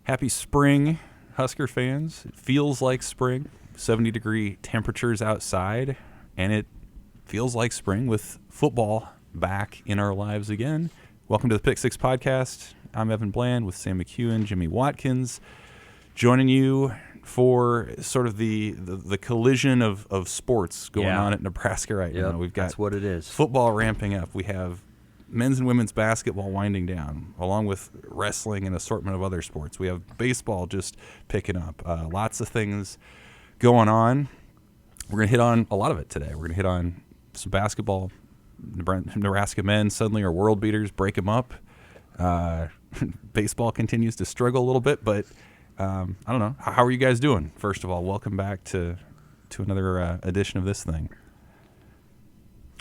Happy spring, Husker fans. It feels like spring. 70-degree temperatures outside, and it feels like spring with football back in our lives again. Welcome to the Pick Six Podcast. I'm Evan Bland with Sam McKewon, Jimmy Watkins, joining you for sort of the collision of sports going on at Nebraska right now. We've got that's what it is. Football ramping up. We have men's and women's basketball winding down, along with wrestling and assortment of other sports. We have baseball just picking up. Lots of things going on. We're going to hit on a lot of it today. We're going to hit on some basketball. Nebraska men suddenly are world beaters, break them up. Baseball continues to struggle a little bit, but I don't know. How are you guys doing? First of all, welcome back to another edition of this thing.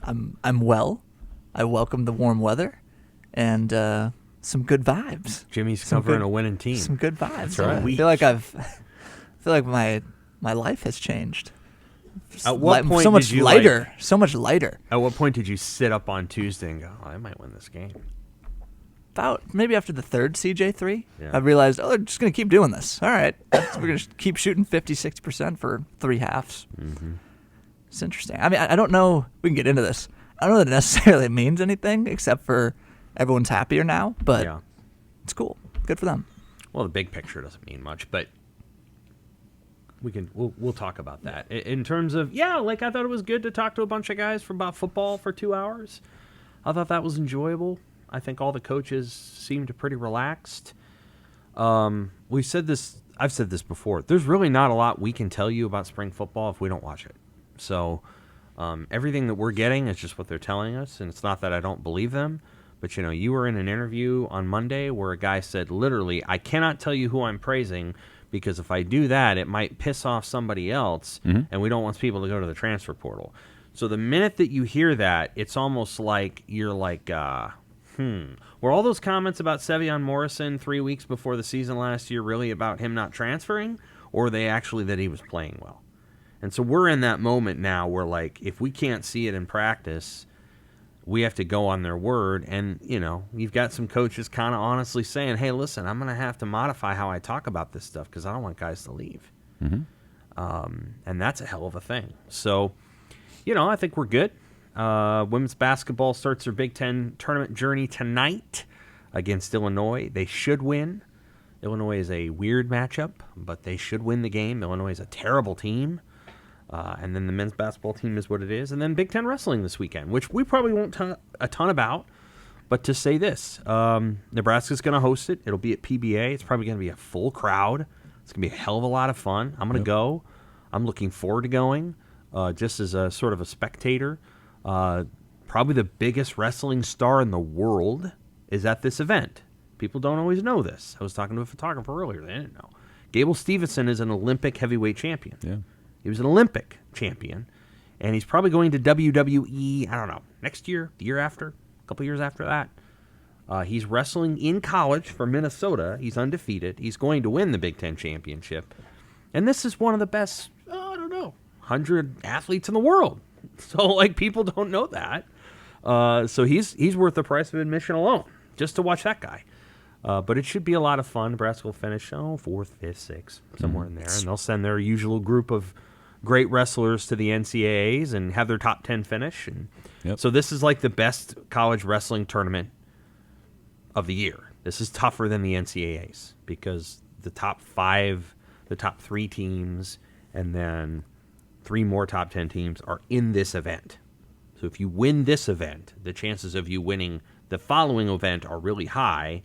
I'm well. I welcome the warm weather and some good vibes. Jimmy's covering a winning team. Some good vibes. That's right. I feel like my life has changed. At what point so much did you lighter? So much lighter. At what point did you sit up on Tuesday and go, "Oh, I might win this game"? About maybe after the third CJ3, Yeah. I realized, they're just going to keep doing this. All right. We're going to keep shooting 50-60% for three halves. Mm-hmm. It's interesting. I mean, I don't know. We can get into this. I don't know that it necessarily means anything except for everyone's happier now, but It's cool. Good for them. Well, the big picture doesn't mean much, but we'll talk about that. In terms of, I thought it was good to talk to a bunch of guys about football for 2 hours. I thought that was enjoyable. I think all the coaches seemed pretty relaxed. I've said this before. There's really not a lot we can tell you about spring football if we don't watch it. So everything that we're getting is just what they're telling us, and it's not that I don't believe them. But, you were in an interview on Monday where a guy said, literally, I cannot tell you who I'm praising because if I do that, it might piss off somebody else, and we don't want people to go to the transfer portal. So the minute that you hear that, it's almost like you're like, were all those comments about Sevion Morrison 3 weeks before the season last year really about him not transferring, or were they actually that he was playing well? And so we're in that moment now where, like, if we can't see it in practice, we have to go on their word. And, you've got some coaches kind of honestly saying, hey, listen, I'm going to have to modify how I talk about this stuff because I don't want guys to leave. Mm-hmm. And that's a hell of a thing. So, I think we're good. Women's basketball starts their Big Ten tournament journey tonight against Illinois. They should win. Illinois is a weird matchup, but they should win the game. Illinois is a terrible team. And then the men's basketball team is what it is. And then Big Ten wrestling this weekend, which we probably won't talk a ton about. But to say this, Nebraska's going to host it. It'll be at PBA. It's probably going to be a full crowd. It's going to be a hell of a lot of fun. I'm going to go. I'm looking forward to going just as a sort of a spectator. Probably the biggest wrestling star in the world is at this event. People don't always know this. I was talking to a photographer earlier. They didn't know. Gable Stevenson is an Olympic heavyweight champion. Yeah. He was an Olympic champion, and he's probably going to WWE, I don't know, next year, the year after, a couple years after that. He's wrestling in college for Minnesota. He's undefeated. He's going to win the Big Ten championship. And this is one of the best, 100 athletes in the world. So, people don't know that. So he's worth the price of admission alone, just to watch that guy. But it should be a lot of fun. Nebraska will finish, 4th, 5th, 6th, somewhere in there. And they'll send their usual group of great wrestlers to the NCAAs and have their top 10 finish. And so this is like the best college wrestling tournament of the year. This is tougher than the NCAAs because the top 3 teams, and then 3 more top 10 teams are in this event. So if you win this event, the chances of you winning the following event are really high.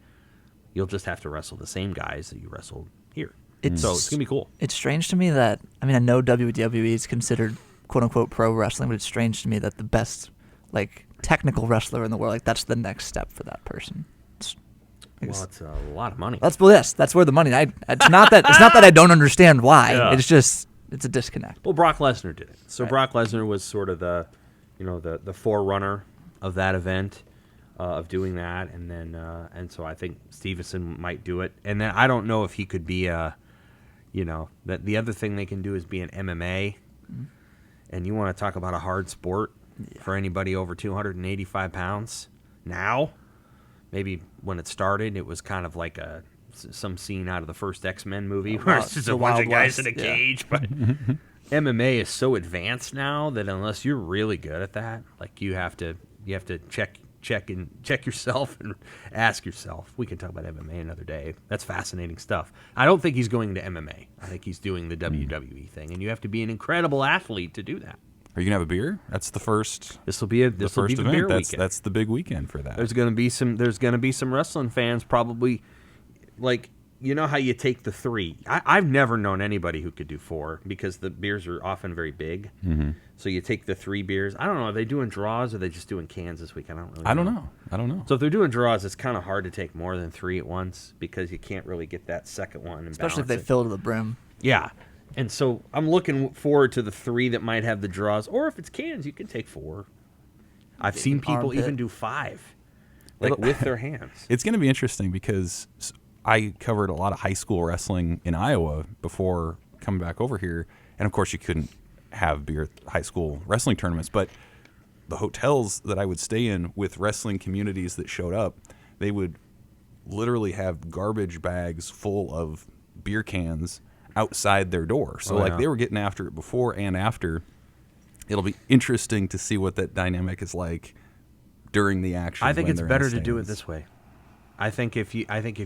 You'll just have to wrestle the same guys that you wrestled here. So it's going to be cool. It's strange to me that, I know WWE is considered quote-unquote pro wrestling, but it's strange to me that the best, technical wrestler in the world, that's the next step for that person. It's a lot of money. That's where the money, it's not that I don't understand why. Yeah. It's just, it's a disconnect. Well, Brock Lesnar did it. So Brock Lesnar was sort of the forerunner of that event. Of doing that, and then and so I think Stevenson might do it, and then I don't know if he could be that the other thing they can do is be an MMA, and you want to talk about a hard sport for anybody over 285 pounds. Now, maybe when it started, it was kind of like a some scene out of the first X-Men movie where it's just the a bunch Wild of guys West, in a yeah. cage. But MMA is so advanced now that unless you're really good at that, like you have to check yourself and ask yourself. We can talk about MMA another day. That's fascinating stuff. I don't think he's going to MMA. I think he's doing the WWE thing, and you have to be an incredible athlete to do that. Are you gonna have a beer? That's the first. This will be the first beer event. weekend. That's the big weekend for that. There's gonna be some wrestling fans probably, like, you know how you take the 3. I've never known anybody who could do 4 because the beers are often very big. Mm-hmm. So you take the 3 beers. I don't know. Are they doing draws or are they just doing cans this week? I don't really know. I don't know. So if they're doing draws, it's kind of hard to take more than 3 at once because you can't really get that second one. And Especially if they balance it. fill to the brim. Yeah. And so I'm looking forward to the 3 that might have the draws. Or if it's cans, you can take 4. I've seen people armpit. even do 5, like with their hands. It's going to be interesting because I covered a lot of high school wrestling in Iowa before coming back over here. And, of course, you couldn't have beer at high school wrestling tournaments. But the hotels that I would stay in with wrestling communities that showed up, they would literally have garbage bags full of beer cans outside their door. So, they were getting after it before and after. It'll be interesting to see what that dynamic is like during the action. I think when it's they're in better the to do it stands. this way. I think if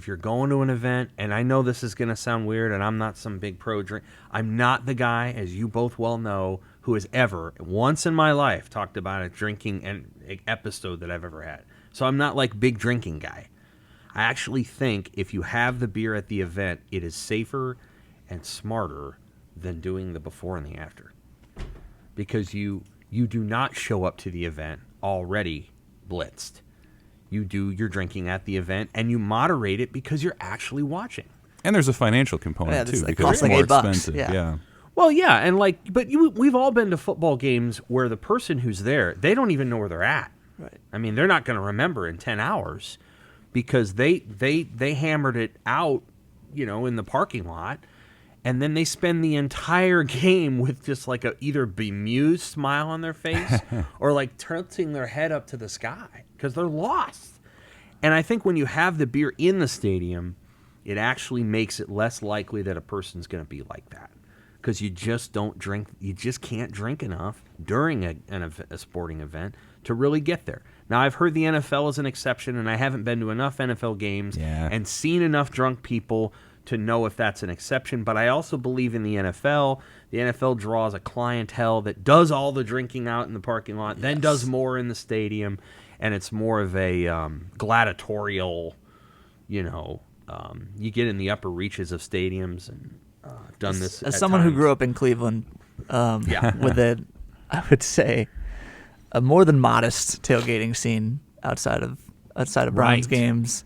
you're going to an event, and I know this is going to sound weird, and I'm not some big pro drink. I'm not the guy, as you both well know, who has ever once in my life talked about a drinking episode that I've ever had. So I'm not like big drinking guy. I actually think if you have the beer at the event, it is safer and smarter than doing the before and the after, because you do not show up to the event already blitzed. You do your drinking at the event, and you moderate it because you're actually watching. And there's a financial component too, because costs it's more like $8. expensive. Yeah. Well, yeah, and we've all been to football games where the person who's there, they don't even know where they're at. Right. I mean, they're not going to remember in 10 hours because they hammered it out, in the parking lot. And then they spend the entire game with just like a either bemused smile on their face or like tilting their head up to the sky because they're lost. And I think when you have the beer in the stadium, it actually makes it less likely that a person's going to be like that, because you just don't drink. You just can't drink enough during a sporting event to really get there. Now, I've heard the NFL is an exception, and I haven't been to enough NFL games and seen enough drunk people to know if that's an exception, but I also believe in the NFL. The NFL draws a clientele that does all the drinking out in the parking lot, then does more in the stadium, and it's more of a gladiatorial, you get in the upper reaches of stadiums, and done this As at someone who times. grew up in Cleveland, with I would say, a more than modest tailgating scene outside of Browns Right. games.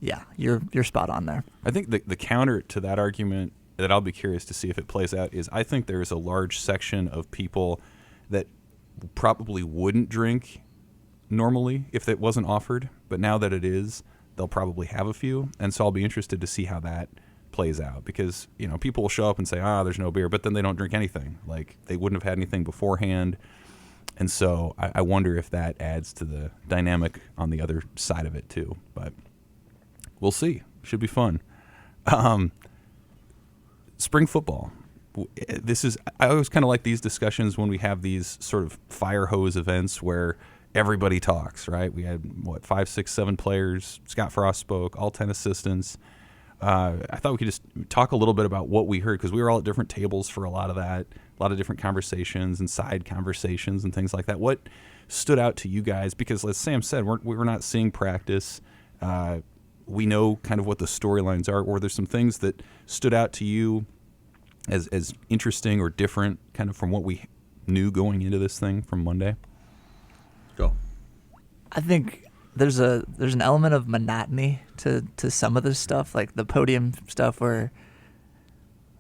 Yeah, you're spot on there. I think the counter to that argument that I'll be curious to see if it plays out is I think there's a large section of people that probably wouldn't drink normally if it wasn't offered, but now that it is, they'll probably have a few, and so I'll be interested to see how that plays out, because people will show up and say, there's no beer, but then they don't drink anything. Like, they wouldn't have had anything beforehand, and so I wonder if that adds to the dynamic on the other side of it too, but we'll see. Should be fun. Spring football. I always kind of like these discussions when we have these sort of fire hose events where everybody talks, right? We had, 5, 6, 7 players. Scott Frost spoke, all 10 assistants. I thought we could just talk a little bit about what we heard, because we were all at different tables for a lot of that, a lot of different conversations and side conversations and things like that. What stood out to you guys? Because as Sam said, we're not seeing practice. We know kind of what the storylines are, or there's some things that stood out to you as interesting or different kind of from what we knew going into this thing from Monday? Go. I think there's an element of monotony to some of this stuff, like the podium stuff where,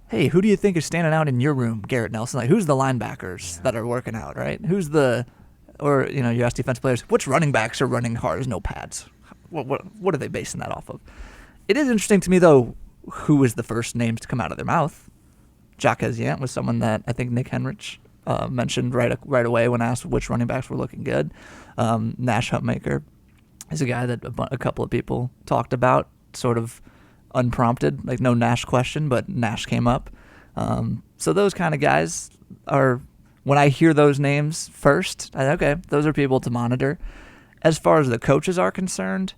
hey, who do you think is standing out in your room, Garrett Nelson? Like, who's the linebackers that are working out, right? You ask defense players, which running backs are running hard as no pads? What are they basing that off of? It is interesting to me, though, who was the first names to come out of their mouth. Jacques Yant was someone that I think Nick Henrich mentioned right away when asked which running backs were looking good. Nash Hutmaker is a guy that a couple of people talked about, sort of unprompted, like no Nash question, but Nash came up. So those kind of guys are, when I hear those names first, okay, those are people to monitor. As far as the coaches are concerned,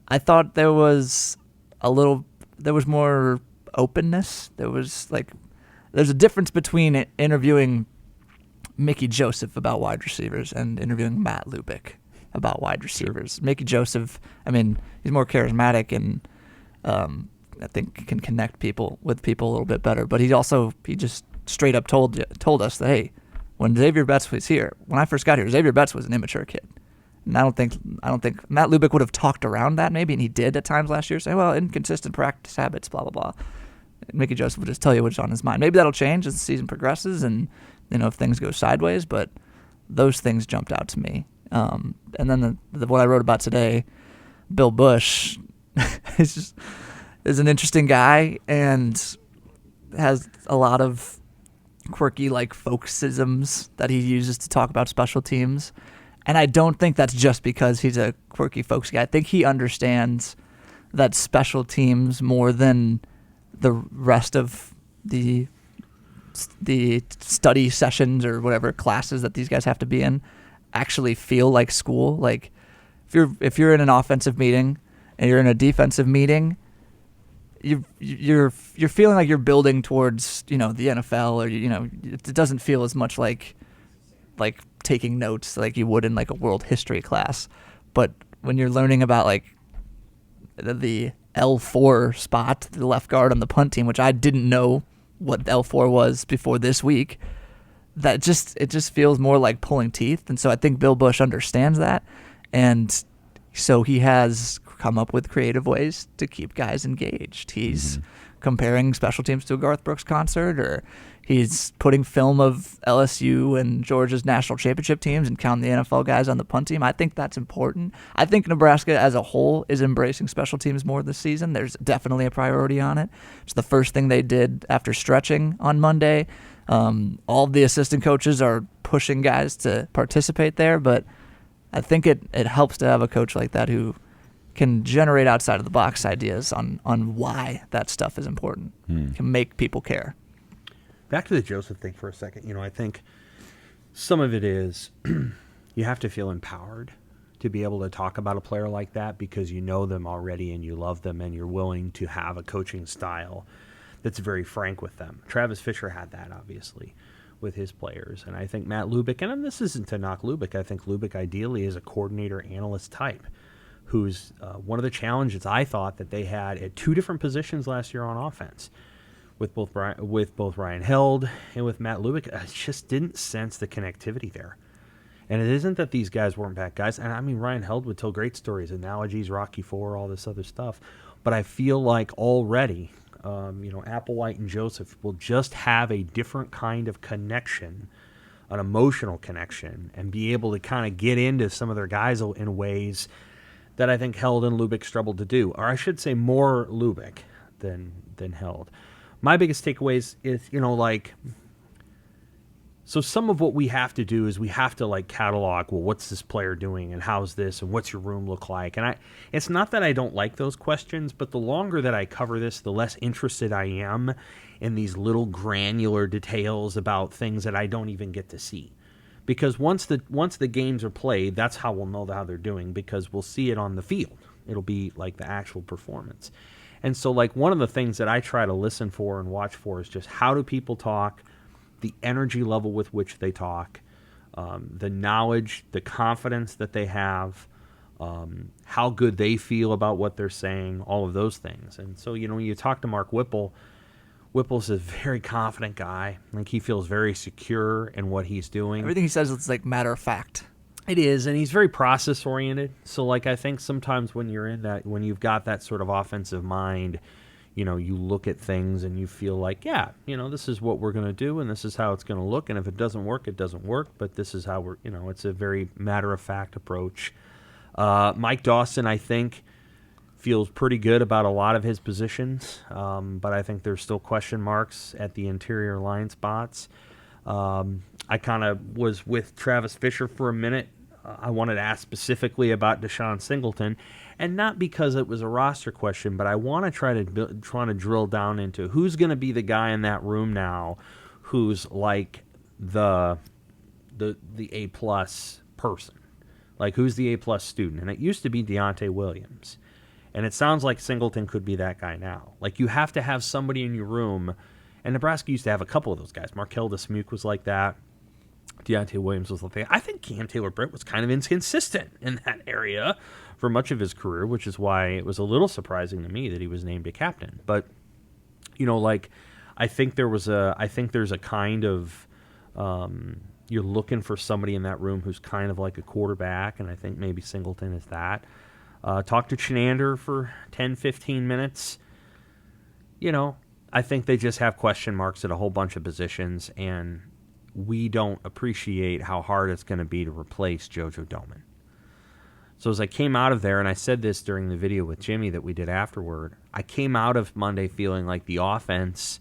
I thought there was more openness. There's a difference between interviewing Mickey Joseph about wide receivers and interviewing Matt Lubick about wide receivers. Sure. Mickey Joseph, I mean, he's more charismatic and I think can connect with people a little bit better. But he just straight up told us that, hey, when Xavier Betts was here, when I first got here, Xavier Betts was an immature kid. And I don't think Matt Lubick would have talked around that maybe, and he did at times last year, say, well, inconsistent practice habits, blah, blah, blah. And Mickey Joseph would just tell you what's on his mind. Maybe that'll change as the season progresses and, if things go sideways, but those things jumped out to me. And then what I wrote about today, Bill Bush, is an interesting guy and has a lot of quirky folksisms that he uses to talk about special teams. And I don't think that's just because he's a quirky folks guy. I think he understands that special teams more than the rest of the study sessions or whatever classes that these guys have to be in actually feel like school. Like if you're in an offensive meeting and you're in a defensive meeting, you're feeling like you're building towards the NFL, or it doesn't feel as much like taking notes like you would in a world history class. But when you're learning about the L4 spot, the left guard on the punt team, which I didn't know what L4 was before this week, it just feels more like pulling teeth. And so I think Bill Bush understands that, and so he has come up with creative ways to keep guys engaged. He's comparing special teams to a Garth Brooks concert, or he's putting film of LSU and Georgia's national championship teams and counting the NFL guys on the punt team. I think that's important. I think Nebraska as a whole is embracing special teams more this season. There's definitely a priority on it. It's the first thing they did after stretching on Monday. All of the assistant coaches are pushing guys to participate there, but I think it helps to have a coach like that who can generate outside of the box ideas on why that stuff is important, can make people care. Back to the Joseph thing for a second. I think some of it is you have to feel empowered to be able to talk about a player like that because you know them already and you love them and you're willing to have a coaching style that's very frank with them. Travis Fisher had that, obviously, with his players. And I think Matt Lubick, and this isn't to knock Lubick, I think Lubick ideally is a coordinator analyst type who's one of the challenges I thought that they had at two different positions last year on offense. With both Ryan Held and with Matt Lubick, I just didn't sense the connectivity there. And it isn't that these guys weren't bad guys. And I mean, Ryan Held would tell great stories, analogies, Rocky IV, all this other stuff. But I feel like already, Applewhite and Joseph will just have a different kind of connection, an emotional connection, and be able to kind of get into some of their guys in ways that I think Held and Lubick struggled to do. Or I should say more Lubick than Held. My biggest takeaways is, so some of what we have to do is we have to catalog, well, what's this player doing and how's this and what's your room look like? And it's not that I don't like those questions, but the longer that I cover this, the less interested I am in these little granular details about things that I don't even get to see. Because once the games are played, that's how we'll know how they're doing, because we'll see it on the field. It'll be like the actual performance. And so one of the things that I try to listen for and watch for is just how do people talk, the energy level with which they talk, the knowledge, the confidence that they have, how good they feel about what they're saying, all of those things. And so, when you talk to Mark Whipple, Whipple's a very confident guy. He feels very secure in what he's doing. Everything he says is matter of fact. It is, and he's very process-oriented. So, I think sometimes when you're in that, when you've got that sort of offensive mind, you look at things and you feel like, this is what we're going to do, and this is how it's going to look, and if it doesn't work, it doesn't work, but this is how we're, it's a very matter-of-fact approach. Mike Dawson, I think, feels pretty good about a lot of his positions, but I think there's still question marks at the interior line spots. I kind of was with Travis Fisher for a minute. I wanted to ask specifically about Deshaun Singleton, And not because it was a roster question, but I want to try to drill down into who's going to be the guy in that room now who's like the A-plus person. Like, who's the A-plus student? And it used to be Deontay Williams. And it sounds like Singleton could be that guy now. Like, you have to have somebody in your room. And Nebraska used to have a couple of those guys. Markel Dismuke was like that. Deontay Williams was like that. I think Cam Taylor-Britt was kind of inconsistent in that area for much of his career, which is why it was a little surprising to me that he was named a captain. But, like, I think there's a kind of, you're looking for somebody in that room who's kind of like a quarterback, and I think maybe Singleton is that. Talk to Chenander for 10, 15 minutes. I think they just have question marks at a whole bunch of positions, and we don't appreciate how hard it's going to be to replace JoJo Domann. So as I came out of there, and I said this during the video with Jimmy that we did afterward, I came out of Monday feeling like the offense,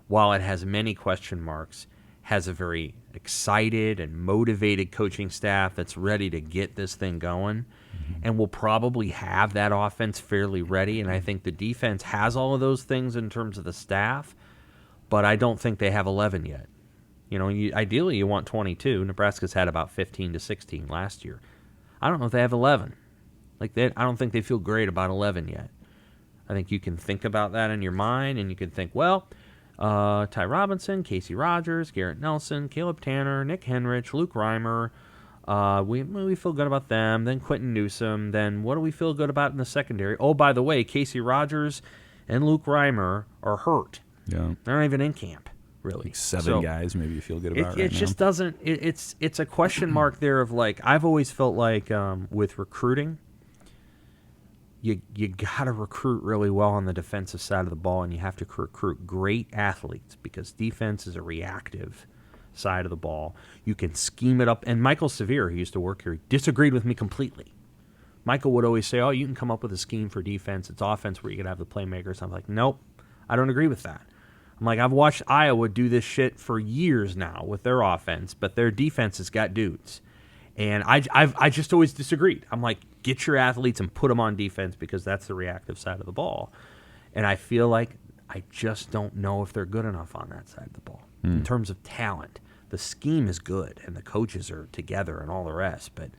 while it has many question marks, has a very excited and motivated coaching staff that's ready to get this thing going, and will probably have that offense fairly ready. And I think the defense has all of those things in terms of the staff, but I don't think they have 11 yet. Ideally you want 22. Nebraska's had about 15 to 16 last year. I don't know if they have 11. I don't think they feel great about 11 yet. I think you can think about that in your mind, and you can think, well, Ty Robinson, Casey Rogers, Garrett Nelson, Caleb Tanner, Nick Henrich, Luke Reimer. We feel good about them. Then Quentin Newsom. Then what do we feel good about in the secondary? Oh, by the way, Casey Rogers and Luke Reimer are hurt. Yeah, they're not even in camp, really. Like seven guys, maybe you feel good about it just doesn't. It's a question mark there of, like, I've always felt like with recruiting, you got to recruit really well on the defensive side of the ball, and you have to recruit great athletes, because defense is a reactive side of the ball. You can scheme it up. And Michael Severe, who used to work here, disagreed with me completely. Michael would always say, you can come up with a scheme for defense. It's offense where you can have the playmakers. I'm like, nope, I don't agree with that. I'm like, I've watched Iowa do this shit for years now with their offense, but their defense has got dudes. And I just always disagreed. I'm like, get your athletes and put them on defense, because that's the reactive side of the ball. And I feel like I just don't know if they're good enough on that side of the ball in terms of talent. The scheme is good, and the coaches are together and all the rest, but,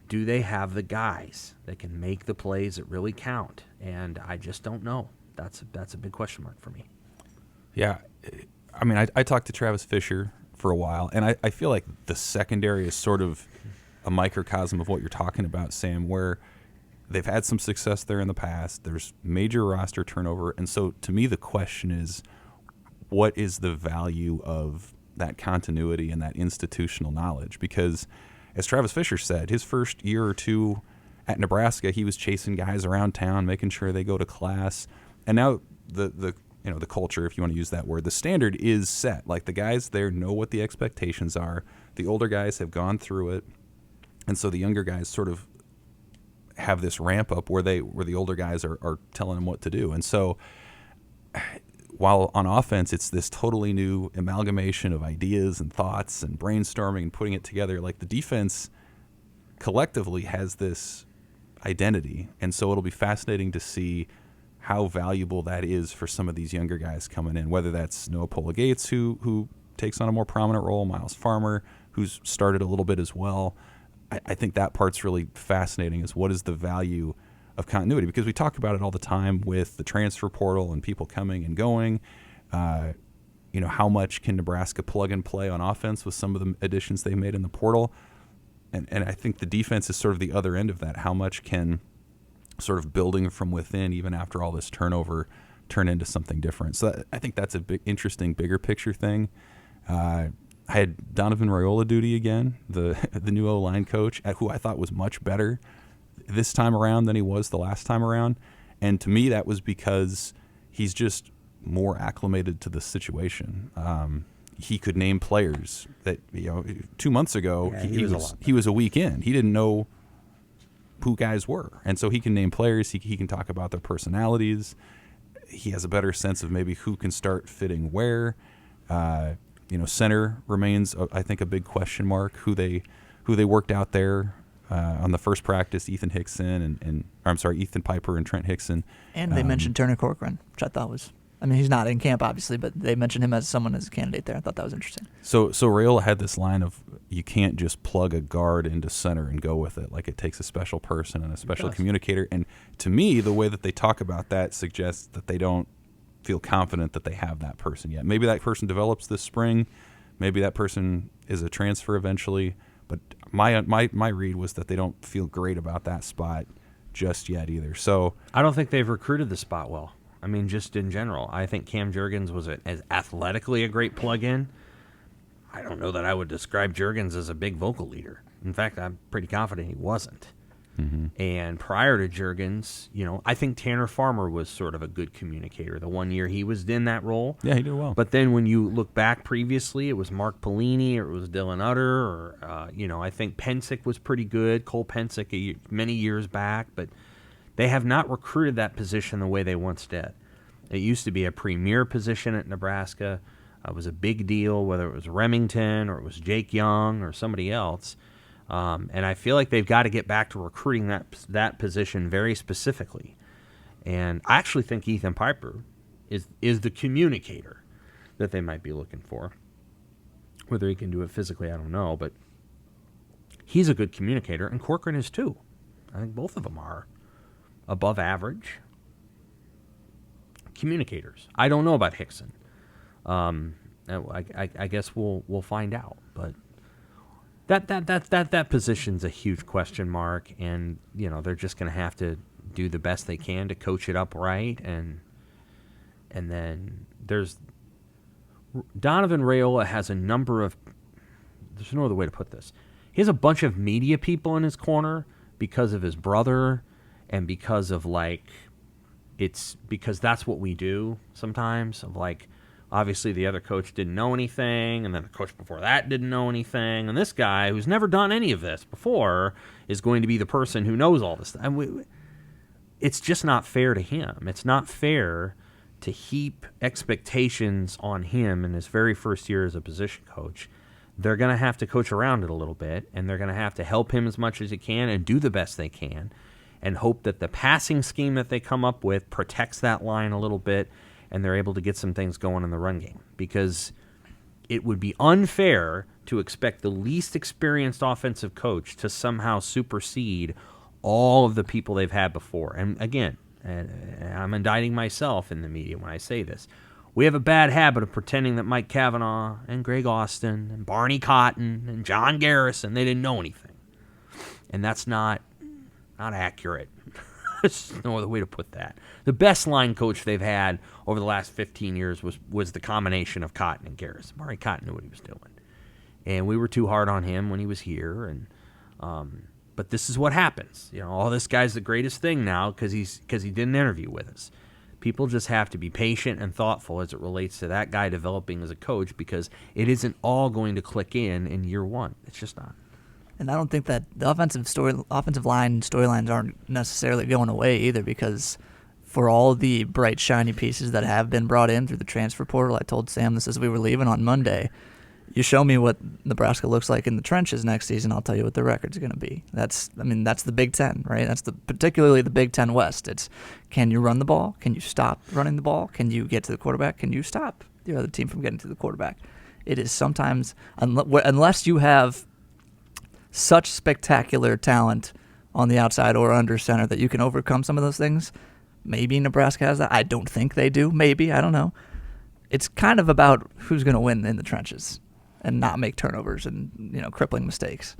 do they have the guys that can make the plays that really count? And I just don't know. That's a big question mark for me. Yeah. I mean, I talked to Travis Fisher for a while, and I feel like the secondary is sort of a microcosm of what you're talking about, Sam, where they've had some success there in the past. There's major roster turnover, and so to me the question is, what is the value of that continuity and that institutional knowledge? Because, as Travis Fisher said, his first year or two at Nebraska, he was chasing guys around town, making sure they go to class. And now the culture, if you want to use that word, the standard is set. Like, the guys there know what the expectations are. The older guys have gone through it, and so the younger guys sort of have this ramp up where the older guys are telling them what to do. And so, while on offense it's this totally new amalgamation of ideas and thoughts and brainstorming and putting it together, like, the defense collectively has this identity. And so it'll be fascinating to see how valuable that is for some of these younger guys coming in, whether that's Noah Pola-Gates, who takes on a more prominent role, Miles Farmer, who's started a little bit as well. I think that part's really fascinating, is what is the value of continuity, because we talk about it all the time with the transfer portal and people coming and going. How much can Nebraska plug and play on offense with some of the additions they made in the portal? And I think the defense is sort of the other end of that. How much can sort of building from within, even after all this turnover, turn into something different? So I think that's a big, interesting, bigger picture thing. I had Donovan Raiola duty again, the new O-line coach, who I thought was much better this time around than he was the last time around. And to me, that was because he's just more acclimated to the situation. He could name players that, 2 months ago, he was a week in. He didn't know who guys were. And so he can name players. He can talk about their personalities. He has a better sense of maybe who can start fitting where. Center remains, I think, a big question mark, who they worked out there on the first practice, Ethan Piper and Trent Hickson. And they mentioned Turner Corcoran, which I thought was, I mean, he's not in camp, obviously, but they mentioned him as someone as a candidate there. I thought that was interesting. So Raiola had this line of, you can't just plug a guard into center and go with it. Like, it takes a special person and a special communicator. And to me, the way that they talk about that suggests that they don't feel confident that they have that person yet. Maybe that person develops this spring. Maybe that person is a transfer eventually. But my read was that they don't feel great about that spot just yet either. So I don't think they've recruited the spot well. I mean, just in general. I think Cam Jurgens was as athletically a great plug-in. I don't know that I would describe Jurgens as a big vocal leader. In fact, I'm pretty confident he wasn't. Mm-hmm. And prior to Jurgens, I think Tanner Farmer was sort of a good communicator. The 1 year he was in that role. Yeah, he did well. But then when you look back previously, it was Mark Pellini or it was Dylan Utter or, I think Pensick was pretty good. Cole Pensick many years back, but they have not recruited that position the way they once did. It used to be a premier position at Nebraska. It was a big deal, whether it was Remington or it was Jake Young or somebody else. And I feel like they've got to get back to recruiting that position very specifically. And I actually think Ethan Piper is the communicator that they might be looking for. Whether he can do it physically, I don't know, but he's a good communicator, and Corcoran is too. I think both of them are above average communicators. I don't know about Hickson. I guess we'll find out, but that position's a huge question mark, and they're just going to have to do the best they can to coach it up right, and then there's Donovan Raiola has a number of, there's no other way to put this. He has a bunch of media people in his corner because of his brother. And because of because that's what we do sometimes. Of obviously the other coach didn't know anything, and then the coach before that didn't know anything, and this guy who's never done any of this before is going to be the person who knows all this. And it's just not fair to him. It's not fair to heap expectations on him in his very first year as a position coach. They're going to have to coach around it a little bit, and they're going to have to help him as much as they can and do the best they can, and hope that the passing scheme that they come up with protects that line a little bit and they're able to get some things going in the run game. Because it would be unfair to expect the least experienced offensive coach to somehow supersede all of the people they've had before. And again, I'm indicting myself in the media when I say this. We have a bad habit of pretending that Mike Cavanaugh and Greg Austin and Barney Cotton and John Garrison, they didn't know anything. And that's not accurate. There's no other way to put that. The best line coach they've had over the last 15 years was the combination of Cotton and Garrison. Barney Cotton knew what he was doing. And we were too hard on him when he was here. And but this is what happens. This guy's the greatest thing now because he did an interview with us. People just have to be patient and thoughtful as it relates to that guy developing as a coach, because it isn't all going to click in year one. It's just not. And I don't think that the offensive line storylines aren't necessarily going away either, because for all the bright, shiny pieces that have been brought in through the transfer portal, I told Sam this as we were leaving on Monday, you show me what Nebraska looks like in the trenches next season, I'll tell you what the record's going to be. That's the Big Ten, right? That's particularly the Big Ten West. It's, can you run the ball? Can you stop running the ball? Can you get to the quarterback? Can you stop the other team from getting to the quarterback? It is sometimes, unless you have such spectacular talent on the outside or under center that you can overcome some of those things. Maybe Nebraska has that. I don't think they do. Maybe. I don't know. It's kind of about who's going to win in the trenches and not make turnovers and crippling mistakes.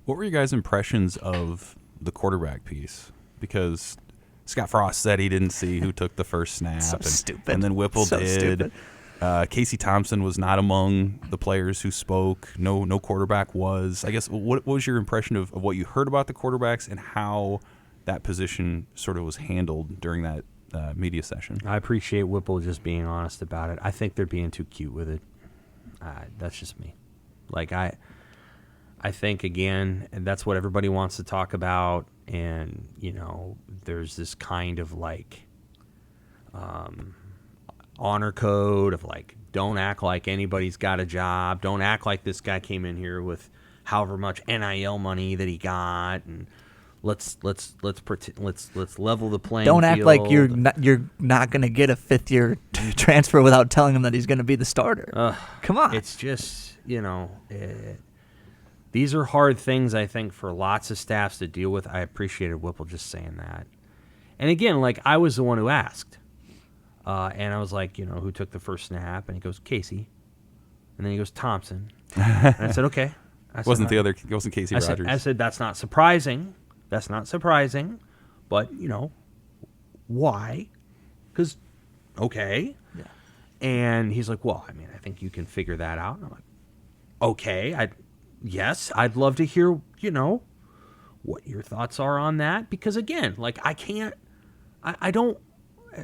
What were your guys' impressions of the quarterback piece? Because Scott Frost said he didn't see who took the first snap. Stupid. And then Whipple did. Stupid. Casey Thompson was not among the players who spoke. No quarterback was. I guess, what was your impression of what you heard about the quarterbacks and how that position sort of was handled during that media session? I appreciate Whipple just being honest about it. I think they're being too cute with it. That's just me. I think, again, and that's what everybody wants to talk about, and, there's this kind of honor code of don't act like anybody's got a job. Don't act like this guy came in here with however much NIL money that he got, and let's level the playing Don't field. act like you're not going to get a fifth-year transfer without telling him that he's going to be the starter. Come on. It's just, these are hard things, I think, for lots of staffs to deal with. I appreciated Whipple just saying that. And again, like, I was the one who asked. And I was like, who took the first snap? And he goes, Casey. And then he goes, Thompson. And I said, okay. It wasn't Casey Rogers. I said, that's not surprising. That's not surprising. But, why? Because, okay. Yeah. And he's like, well, I mean, I think you can figure that out. And I'm like, okay, yes, I'd love to hear, what your thoughts are on that. Because, again, like, I don't,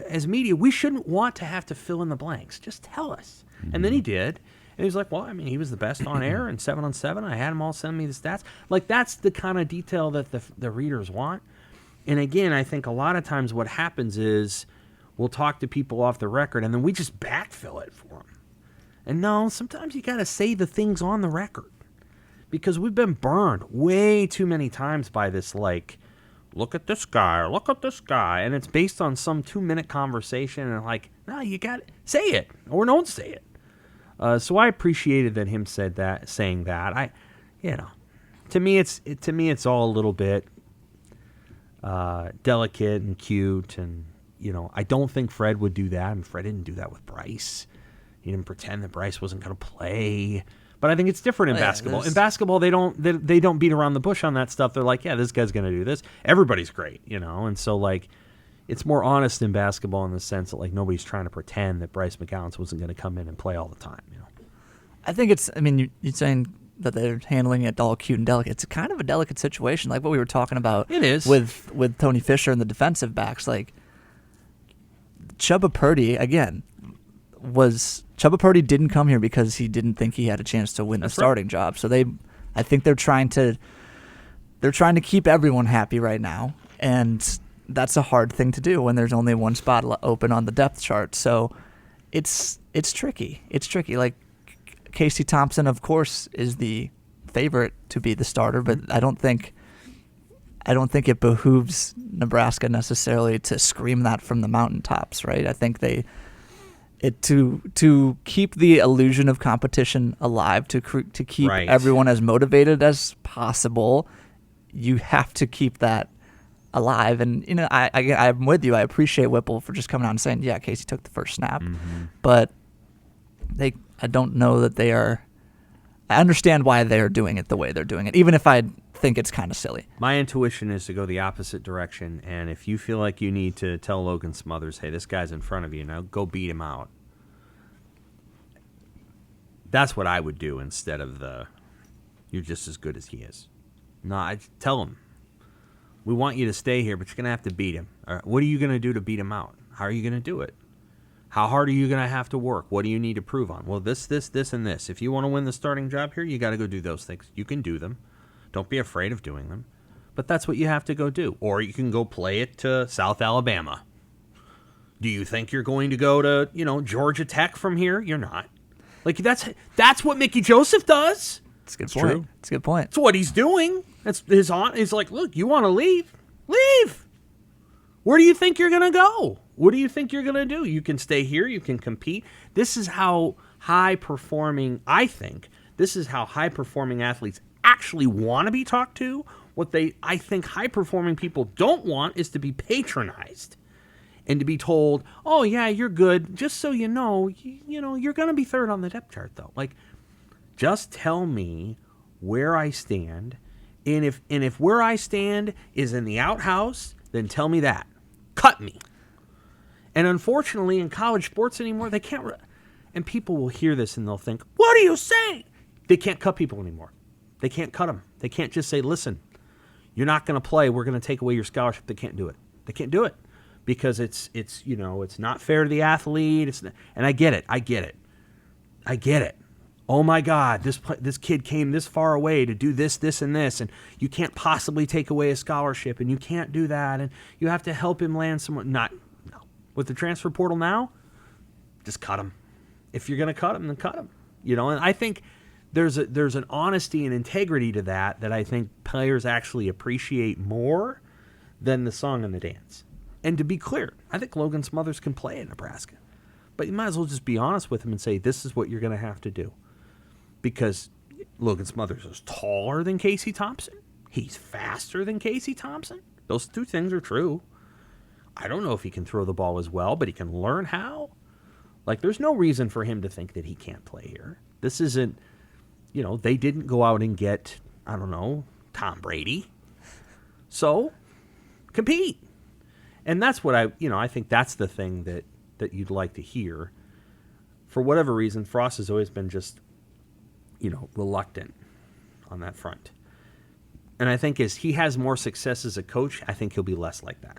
as media, we shouldn't want to have to fill in the blanks. Just tell us. Mm-hmm. And then he did. And he was like, well, I mean, he was the best on air and 7-on-7. I had him all send me the stats. Like, that's the kind of detail that the readers want. And again, I think a lot of times what happens is we'll talk to people off the record and then we just backfill it for them. And no, sometimes you got to say the things on the record. Because we've been burned way too many times by this, like, look at this guy or look at this guy. And it's based on some 2-minute conversation. And like, no, you got to say it or don't say it. So I appreciated that him saying that. To me it's all a little bit delicate and cute, and I don't think Fred would do that, and Fred didn't do that with Bryce. He didn't pretend that Bryce wasn't going to play. But I think it's different in basketball. In basketball, they don't beat around the bush on that stuff. They're like, yeah, this guy's going to do this. Everybody's great, and so like. It's more honest in basketball in the sense that like nobody's trying to pretend that Bryce McGowan wasn't going to come in and play all the time. I think it's. I mean, you're saying that they're handling it all cute and delicate. It's kind of a delicate situation, like what we were talking about. It is with Tony Fisher and the defensive backs. Like Chubba Purdy again Chubba Purdy didn't come here because he didn't think he had a chance to win the starting job. So I think they're trying to keep everyone happy right now, and that's a hard thing to do when there's only one spot open on the depth chart. So it's tricky. It's tricky. Like Casey Thompson, of course, is the favorite to be the starter, but I don't think it behooves Nebraska necessarily to scream that from the mountaintops, right? I think to keep the illusion of competition alive, to keep everyone as motivated as possible, you have to keep that alive. And I'm with you. I appreciate Whipple for just coming out and saying, yeah, Casey took the first snap, but I don't know that they are. I understand why they're doing it the way they're doing it, even if I think it's kind of silly. My intuition is to go the opposite direction, and if you feel like you need to tell Logan Smothers, hey, this guy's in front of you now, go beat him out. That's what I would do instead of you're just as good as he is. No, I tell him, we want you to stay here, but you're going to have to beat him. What are you going to do to beat him out? How are you going to do it? How hard are you going to have to work? What do you need to prove on? Well, this, and this. If you want to win the starting job here, you got to go do those things. You can do them. Don't be afraid of doing them. But that's what you have to go do. Or you can go play it to South Alabama. Do you think you're going to go to, Georgia Tech from here? You're not. Like, that's what Mickey Joseph does. It's a good point. True. It's a good point. It's what he's doing. That's his on. He's like, look, you want to leave? Leave. Where do you think you're going to go? What do you think you're going to do? You can stay here. You can compete. This is how high-performing, I think, high-performing athletes actually want to be talked to. What I think high-performing people don't want is to be patronized and to be told, oh, yeah, you're good. Just so you know, you're going to be third on the depth chart, though. Like, just tell me where I stand. And if where I stand is in the outhouse, then tell me that. Cut me. And unfortunately, in college sports anymore, they can't. And people will hear this and they'll think, what are you saying? They can't cut people anymore. They can't cut them. They can't just say, listen, you're not going to play. We're going to take away your scholarship. They can't do it. They can't do it because it's not fair to the athlete. And I get it. Oh my God, this kid came this far away to do this, and this, and you can't possibly take away a scholarship, and you can't do that, and you have to help him land somewhere. No. With the transfer portal now, just cut him. If you're going to cut him, then cut him. And I think there's an honesty and integrity to that I think players actually appreciate more than the song and the dance. And to be clear, I think Logan Smothers can play at Nebraska. But you might as well just be honest with him and say, this is what you're going to have to do. Because Logan Smothers is taller than Casey Thompson. He's faster than Casey Thompson. Those two things are true. I don't know if he can throw the ball as well, but he can learn how. Like, there's no reason for him to think that he can't play here. This isn't, they didn't go out and get, I don't know, Tom Brady. So, compete. And that's what I think that's the thing that you'd like to hear. For whatever reason, Frost has always been just, reluctant on that front. And I think as he has more success as a coach, I think he'll be less like that.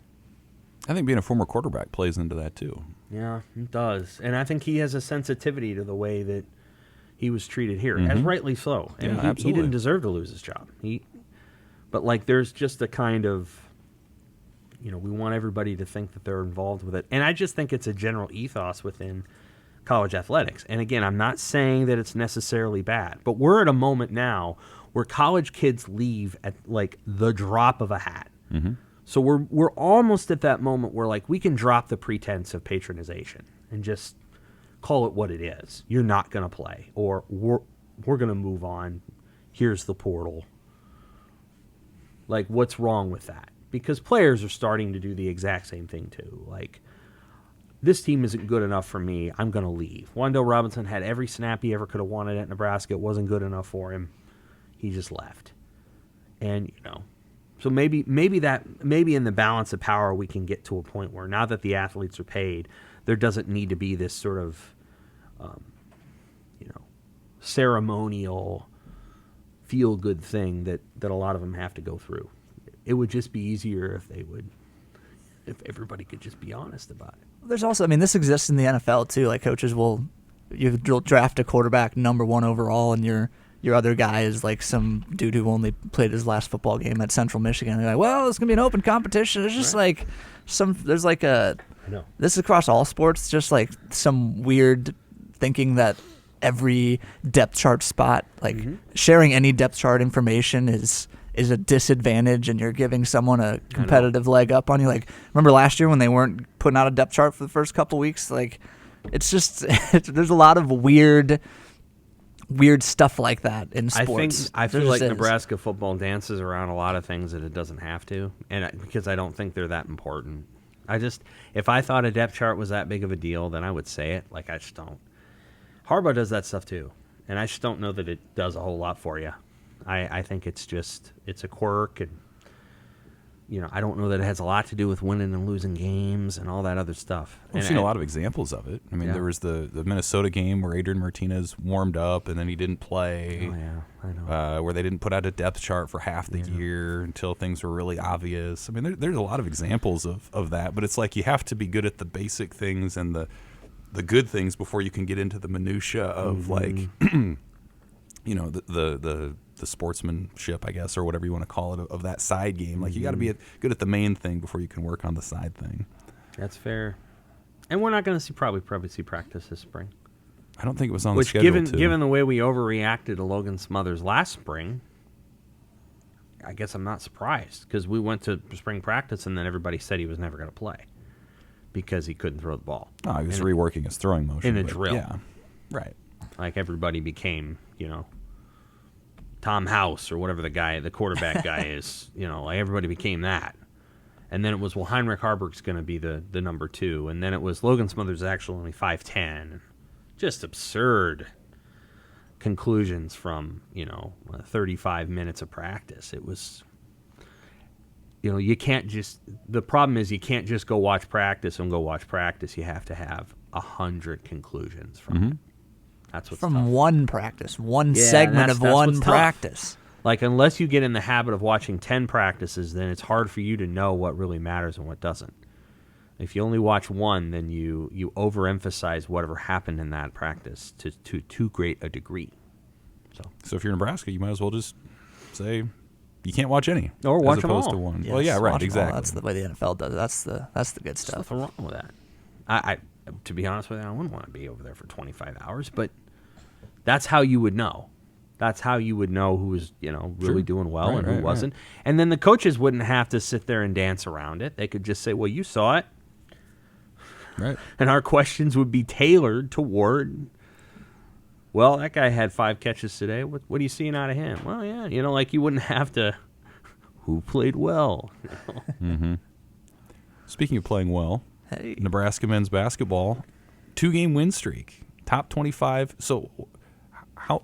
I think being a former quarterback plays into that too. Yeah, it does. And I think he has a sensitivity to the way that he was treated here, as rightly so. And he didn't deserve to lose his job. But there's just a kind of, we want everybody to think that they're involved with it. And I just think it's a general ethos within college athletics. And again, I'm not saying that it's necessarily bad, but we're at a moment now where college kids leave at the drop of a hat. Mm-hmm. So we're almost at that moment where we can drop the pretense of patronization and just call it what it is. You're not going to play, or we're going to move on. Here's the portal. What's wrong with that? Because players are starting to do the exact same thing too. This team isn't good enough for me. I'm going to leave. Wandale Robinson had every snap he ever could have wanted at Nebraska. It wasn't good enough for him. He just left. And, so maybe in the balance of power we can get to a point where now that the athletes are paid, there doesn't need to be this sort of, ceremonial feel-good thing that a lot of them have to go through. It would just be easier if everybody could just be honest about it. There's also, this exists in the NFL too. Coaches you draft a quarterback number 1 overall, and your other guy is some dude who only played his last football game at Central Michigan. They're well, it's gonna be an open competition. It's just right. There's I know. This is across all sports, just some weird thinking that every depth chart spot, sharing any depth chart information is a disadvantage, and you're giving someone a competitive leg up on you. Remember last year when they weren't putting out a depth chart for the first couple weeks? It's just there's a lot of weird stuff like that in sports. I feel like Nebraska football dances around a lot of things that it doesn't have to, and because I don't think they're that important. If I thought a depth chart was that big of a deal, then I would say it. I just don't. Harbaugh does that stuff too, and I just don't know that it does a whole lot for you. I think it's a quirk, and I don't know that it has a lot to do with winning and losing games and all that other stuff. We've seen a lot of examples of it. There was the Minnesota game where Adrian Martinez warmed up and then he didn't play. Oh, yeah, I know. Where they didn't put out a depth chart for half the year until things were really obvious. There's a lot of examples of that, but it's you have to be good at the basic things and the good things before you can get into the minutia of the sportsmanship, I guess, or whatever you want to call it, of that side game. You got to be good at the main thing before you can work on the side thing. That's fair. And we're not going to probably see practice this spring. I don't think it was on the schedule. Given the way we overreacted to Logan Smothers last spring, I guess I'm not surprised, because we went to spring practice and then everybody said he was never going to play because he couldn't throw the ball. Oh, he was reworking his throwing motion. In a drill. Yeah, right. Everybody became, Tom House or whatever the quarterback guy is, everybody became that. And then it was, Heinrich Harburg's going to be the number 2. And then it was Logan Smothers is actually only 5'10". Just absurd conclusions from, 35 minutes of practice. It was, you can't just, the problem is you can't just go watch practice and go watch practice. You have to have 100 conclusions from it. That's what's from tough. One practice, one segment of one practice. Unless you get in the habit of watching 10 practices, then it's hard for you to know what really matters and what doesn't. If you only watch one, then you overemphasize whatever happened in that practice to too great a degree. So if you're Nebraska, you might as well just say you can't watch any, or watch them all. As opposed to one. Yes, well, yeah, right, exactly. That's the way the NFL does it. That's the good stuff. There's nothing wrong with that. I to be honest with you, I wouldn't want to be over there for 25 hours, but that's how you would know. That's how you would know who was, really doing well and who Right. wasn't. And then the coaches wouldn't have to sit there and dance around it. They could just say, well, you saw it. Right. And our questions would be tailored toward, well, that guy had 5 catches today. What are you seeing out of him? Well, yeah, you wouldn't have to, who played well? Mm-hmm. Speaking of playing well, Hey. Nebraska men's basketball, 2-game win streak, top 25. So,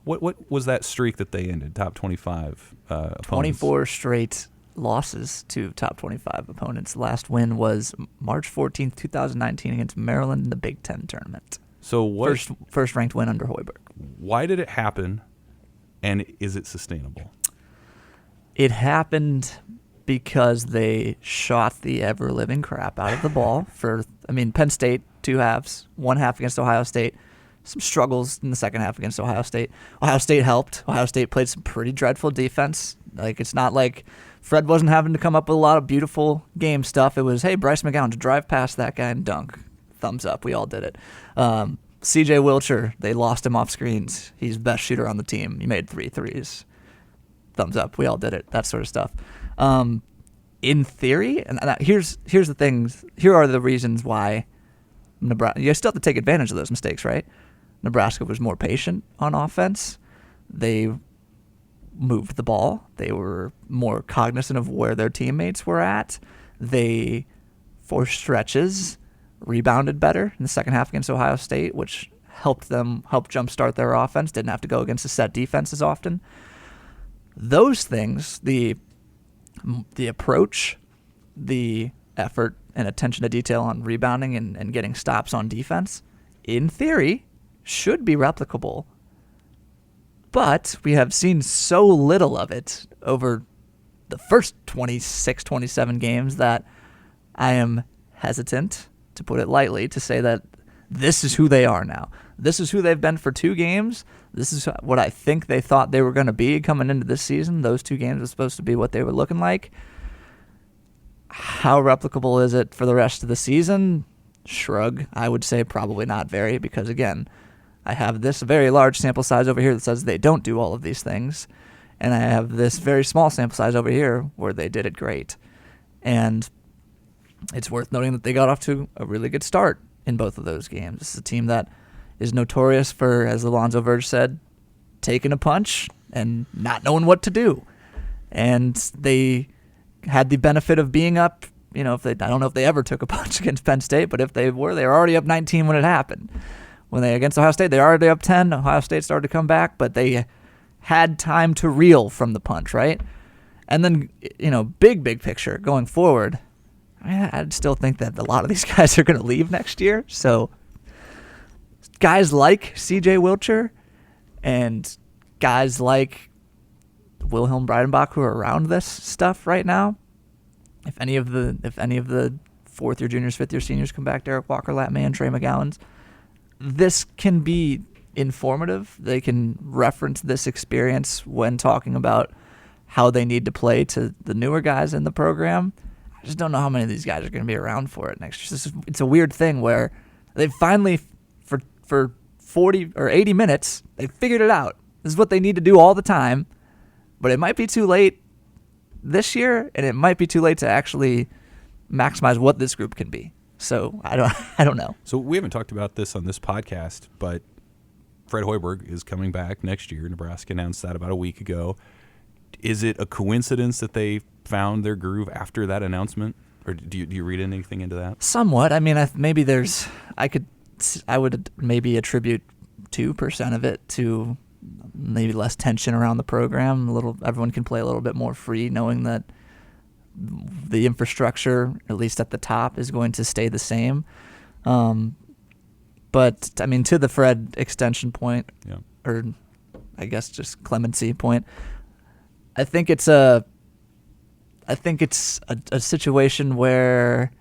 what was that streak that they ended? Top 25 opponents. 24 straight losses to top 25 opponents. Last win was March 14th, 2019 against Maryland in the Big Ten tournament. So First ranked win under Hoiberg. Why did it happen, and is it sustainable? It happened because they shot the ever-living crap out of the ball Penn State, 2 halves, 1 half against Ohio State, some struggles in the second half against Ohio State. Ohio State helped. Ohio State played some pretty dreadful defense. It's not like Fred wasn't having to come up with a lot of beautiful game stuff. It was, hey, Bryce McKewon to drive past that guy and dunk. Thumbs up. We all did it. C.J. Wilcher, they lost him off screens. He's the best shooter on the team. He made 3 threes. Thumbs up. We all did it. That sort of stuff. In theory, and here's the things. Here are the reasons why Nebraska. You still have to take advantage of those mistakes, right? Nebraska was more patient on offense. They moved the ball. They were more cognizant of where their teammates were at. They, for stretches, rebounded better in the second half against Ohio State, which helped jumpstart their offense. Didn't have to go against a set defense as often. Those things, the approach, the effort and attention to detail on rebounding and getting stops on defense, in theory, should be replicable. But we have seen so little of it over the first 26, 27 games that I am hesitant, to put it lightly, to say that this is who they are now. This is who they've been for 2 games. This is what I think they thought they were going to be coming into this season. Those 2 games were supposed to be what they were looking like. How replicable is it for the rest of the season? Shrug. I would say probably not very, because, again, I have this very large sample size over here that says they don't do all of these things, and I have this very small sample size over here where they did it great. And it's worth noting that they got off to a really good start in both of those games. This is a team that is notorious for, as Alonzo Verge said, taking a punch and not knowing what to do. And they had the benefit of being up, I don't know if they ever took a punch against Penn State, but if they were already up 19 when it happened. When they against Ohio State, they were already up 10. Ohio State started to come back, but they had time to reel from the punch, right? And then, big picture going forward, I'd still think that a lot of these guys are going to leave next year. So guys like C.J. Wilcher and guys like Wilhelm Breidenbach, who are around this stuff right now, if any of the fourth-year juniors, fifth-year seniors come back, Derek Walker, Lat May, and Trey McGowan's, this can be informative. They can reference this experience when talking about how they need to play to the newer guys in the program. I just don't know how many of these guys are going to be around for it next year. It's a weird thing where they finally, for 40 or 80 minutes, they figured it out. This is what they need to do all the time, but it might be too late this year, and it might be too late to actually maximize what this group can be. So I don't know. So we haven't talked about this on this podcast, but Fred Hoiberg is coming back next year. Nebraska announced that about a week ago. Is it a coincidence that they found their groove after that announcement, or do you read anything into that? Somewhat. I mean, I would maybe attribute 2% of it to maybe less tension around the program. Everyone can play a little bit more free, knowing that the infrastructure, at least at the top, is going to stay the same. But I mean, to the Fred extension point, yeah, or I guess just clemency point, I think it's a situation where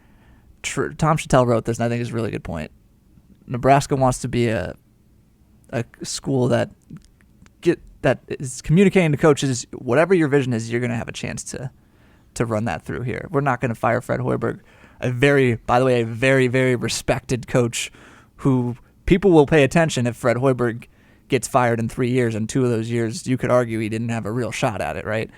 Tom Chattel wrote this, and I think it's a really good point. Nebraska wants to be a school that is communicating to coaches, whatever your vision is, you're going to have a chance to run that through here. We're not going to fire Fred Hoiberg, a very, very, very respected coach who people will pay attention if Fred Hoiberg gets fired in 3 years, and 2 of those years you could argue he didn't have a real shot at it, right?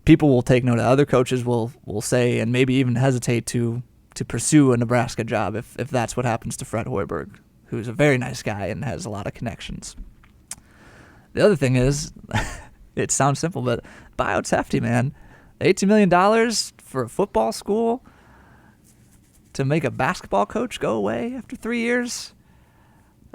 People will take note. Other coaches will say, and maybe even hesitate to pursue a Nebraska job if that's what happens to Fred Hoiberg, who's a very nice guy and has a lot of connections. The other thing is, it sounds simple, but buyout's hefty, man. $18 million for a football school to make a basketball coach go away after 3 years.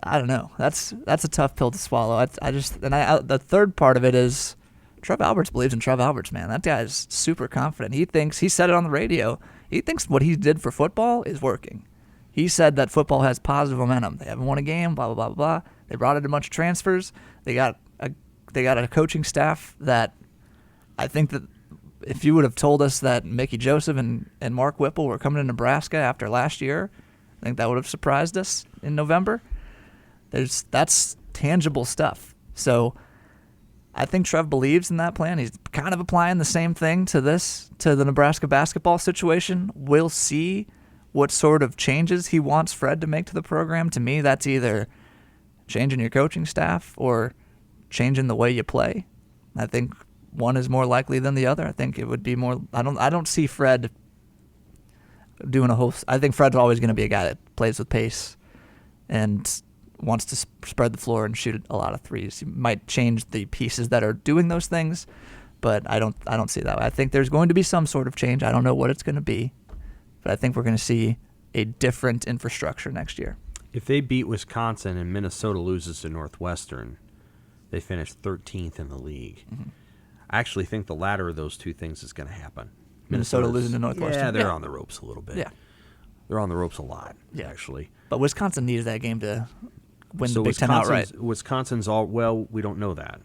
I don't know. That's a tough pill to swallow. The third part of it is Trev Alberts believes in Trev Alberts, man. That guy is super confident. He said it on the radio. He thinks what he did for football is working. He said that football has positive momentum. They haven't won a game, blah, blah, blah, blah. They brought in a bunch of transfers. They got a coaching staff that I think that if you would have told us that Mickey Joseph and Mark Whipple were coming to Nebraska after last year, I think that would have surprised us in November. That's tangible stuff. So I think Trev believes in that plan. He's kind of applying the same thing to the Nebraska basketball situation. We'll see what sort of changes he wants Fred to make to the program. To me, that's either changing your coaching staff or changing the way you play. I think one is more likely than the other. I think it would be more. I don't see Fred doing a whole. I think Fred's always going to be a guy that plays with pace and wants to spread the floor and shoot a lot of threes. He might change the pieces that are doing those things, but I don't see that way. I think there's going to be some sort of change. I don't know what it's going to be, but I think we're going to see a different infrastructure next year. If they beat Wisconsin and Minnesota loses to Northwestern, they finish 13th in the league. Mm-hmm. I actually think the latter of those two things is going to happen. Minnesota losing to Northwestern. Yeah, they're on the ropes a little bit. Yeah. They're on the ropes a lot, actually. But Wisconsin needs that game to win the Big Ten outright. Wisconsin's we don't know that.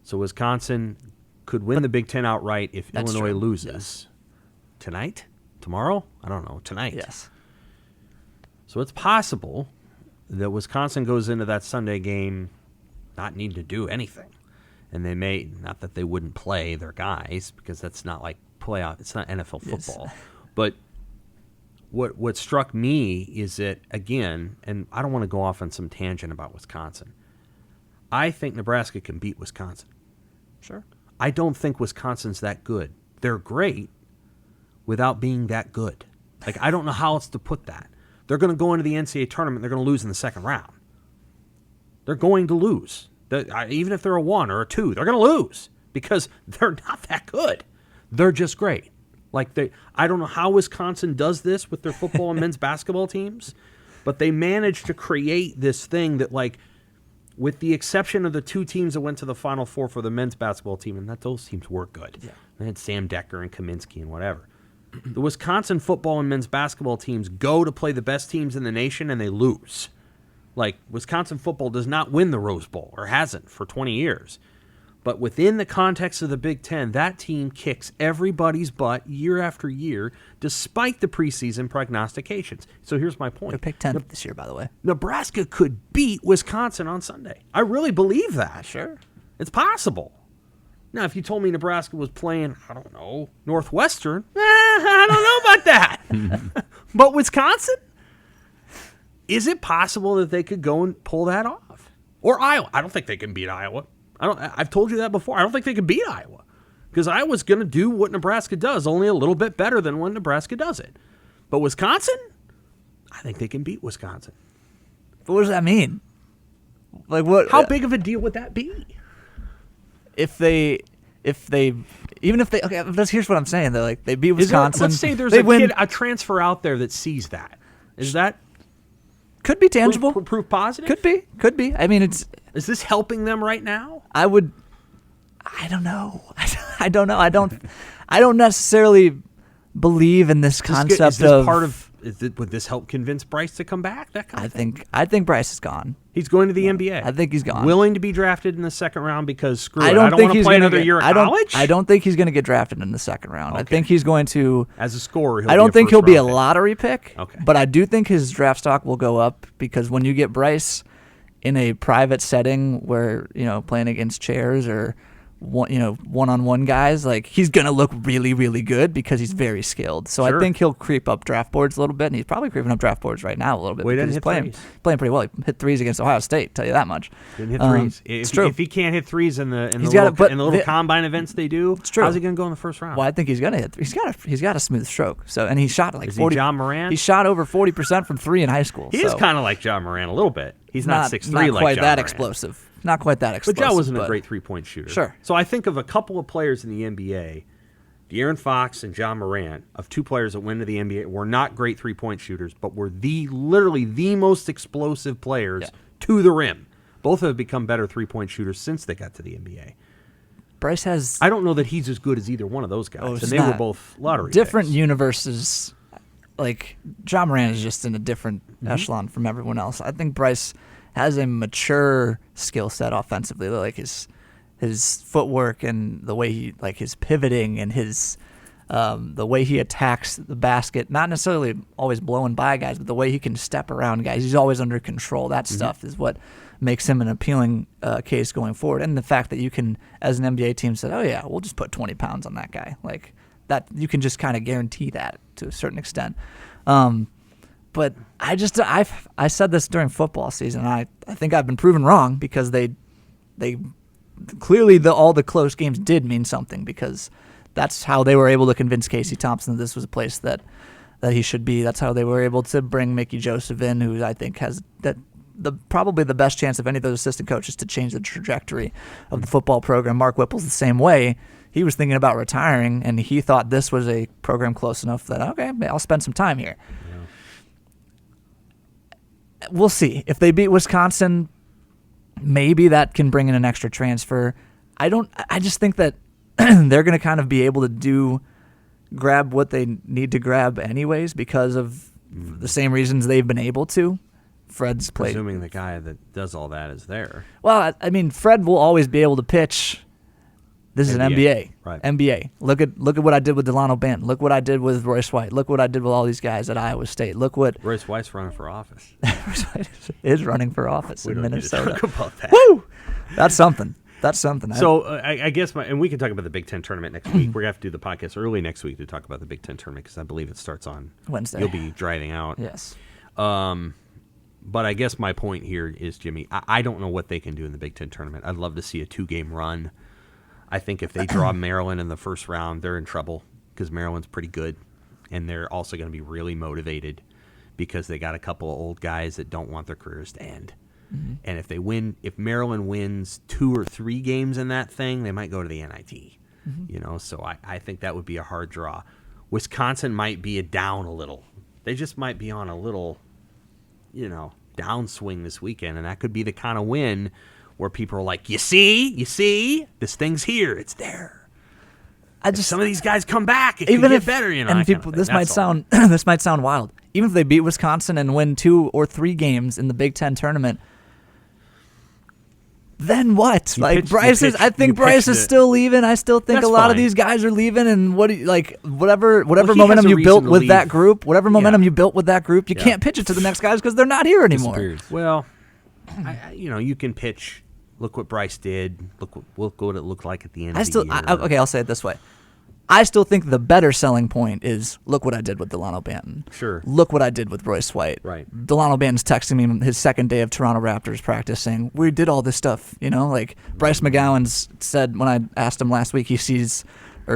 So Wisconsin could win the Big Ten outright if Illinois loses. Yes. Tonight? Tomorrow? I don't know. Tonight. Yes. So it's possible that Wisconsin goes into that Sunday game not needing to do anything. And they may, not that they wouldn't play their guys, because that's not like playoff, it's not NFL football. Yes. But what struck me is that, again, and I don't want to go off on some tangent about Wisconsin, I think Nebraska can beat Wisconsin. Sure. I don't think Wisconsin's that good. They're great without being that good. Like, I don't know how else to put that. They're going to go into the NCAA tournament, they're going to lose in the second round. They're going to lose. Even if they're a 1 or a 2, they're going to lose because they're not that good. They're just great. I don't know how Wisconsin does this with their football and men's basketball teams, but they managed to create this thing that, with the exception of the 2 teams that went to the Final Four for the men's basketball team, and those teams were good. Yeah. They had Sam Decker and Kaminsky and whatever. The Wisconsin football and men's basketball teams go to play the best teams in the nation, and they lose. Wisconsin football does not win the Rose Bowl, or hasn't for 20 years. But within the context of the Big Ten, that team kicks everybody's butt year after year, despite the preseason prognostications. So here's my point. They're picked 10th this year, by the way. Nebraska could beat Wisconsin on Sunday. I really believe that. Sure. It's possible. Now, if you told me Nebraska was playing, I don't know, Northwestern, I don't know about that. But Wisconsin? Is it possible that they could go and pull that off? Or Iowa? I don't think they can beat Iowa. I've told you that before. I don't think they can beat Iowa because Iowa's going to do what Nebraska does, only a little bit better than when Nebraska does it. But Wisconsin, I think they can beat Wisconsin. But what does that mean? What? How big of a deal would that be? Okay, here's what I'm saying though. They beat Wisconsin. Let's say there's a transfer out there that sees that. Is that? Could be tangible. Proof positive? Could be. I mean, is this helping them right now? I don't know. I don't know. I don't necessarily believe in this concept would this help convince Bryce to come back? That kind of thing? I think Bryce is gone. He's going to the NBA. I think he's gone. Willing to be drafted in the second round because I don't want to play another year at college? I don't think he's going to get drafted in the second round. Okay. I think he's going to... As a scorer, I don't think he'll be a lottery pick, but I do think his draft stock will go up because when you get Bryce in a private setting where, playing against chairs or one-on-one guys, like he's gonna look really, really good because he's very skilled. So Sure. I think he'll creep up draft boards a little bit, and he's probably creeping up draft boards right now a little bit. Well, he because didn't he's hit playing pretty well. He hit threes against Ohio State. Tell you that much. Didn't hit threes. It's true. If he can't hit threes in the He's got little combine events they do, it's true. how's he gonna go in the first round? Well, I think he's gonna hit. He's got a smooth stroke. So, and he shot like Is 40. he John Moran? He shot over 40% from three in high school. He is kind of like John Moran a little bit. He's not 6'3" not like quite John that Moran. explosive. Not quite that But explosive. John wasn't a great three-point shooter. Sure. So I think of a couple of players in the NBA, De'Aaron Fox and John Morant, of two players that went to the NBA, were not great three-point shooters, but were literally the most explosive players to the rim. Both have become better three-point shooters since they got to the NBA. Bryce has I don't know that he's as good as either one of those guys, it's and they were not. both lottery different picks. universes. Like John Moran is just in a different echelon from everyone else. I think Bryce has a mature skill set offensively, like his footwork and the way he his pivoting and his the way he attacks the basket. Not necessarily always blowing by guys, but the way he can step around guys. He's always under control. That stuff is what makes him an appealing case going forward. And the fact that you can, as an NBA team, say, "Oh yeah, we'll just put 20 pounds on that guy," like that. You can just kind of guarantee that to a certain extent. But I said this during football season. I think I've been proven wrong because they clearly all the close games did mean something, because that's how they were able to convince Casey Thompson that this was a place that he should be. That's how they were able to bring Mickey Joseph in, who I think has probably the best chance of any of those assistant coaches to change the trajectory of the football program. Mark Whipple's the same way. He was thinking about retiring, and he thought this was a program close enough that, okay, I'll spend some time here. We'll see. If they beat Wisconsin, maybe that can bring in an extra transfer. I just think that they're going to kind of be able to grab what they need to grab anyways, because of the same reasons they've been able to. Fred's played. Presuming the guy that does all that is there. Well, I mean, Fred will always be able to pitch. This is an NBA. Right. NBA. Look at what I did with Delano Banton. Look what I did with Royce White. Look what I did with all these guys at Iowa State. Look what Royce White's running for office. Royce White is running for office in Minnesota. Talk about that. Woo! That's something. That's something. So I guess, and we can talk about the Big Ten tournament next week. We're going to have to do the podcast early next week to talk about the Big Ten tournament, because I believe it starts on Wednesday. You'll be driving out. Yes. But I guess my point here is, Jimmy, I don't know what they can do in the Big Ten tournament. I'd love to see a 2-game run. I think if they draw Maryland in the first round, they're in trouble, because Maryland's pretty good, and they're also going to be really motivated because they got a couple of old guys that don't want their careers to end. Mm-hmm. And if Maryland wins 2 or 3 games in that thing, they might go to the NIT. Mm-hmm. So I think that would be a hard draw. Wisconsin might be down a little. They just might be on a little, downswing this weekend, and that could be the kind of win where people are like, you see, this thing's here, it's there. If some of these guys come back, it could get better, And people, this might sound wild. Even if they beat Wisconsin and win 2 or 3 games in the Big Ten tournament, then what? I think Bryce is still leaving. I still think a lot of these guys are leaving. And whatever momentum you built with that group, you can't pitch it to the next guys because they're not here anymore. Well, you can pitch. Look what Bryce did. Look what it looked like at the end of the year. Okay, I'll say it this way. I still think the better selling point is, look what I did with Delano Banton. Sure. Look what I did with Royce White. Right. Delano Banton's texting me his second day of Toronto Raptors practice saying, we did all this stuff, Bryce McGowan's said when I asked him last week,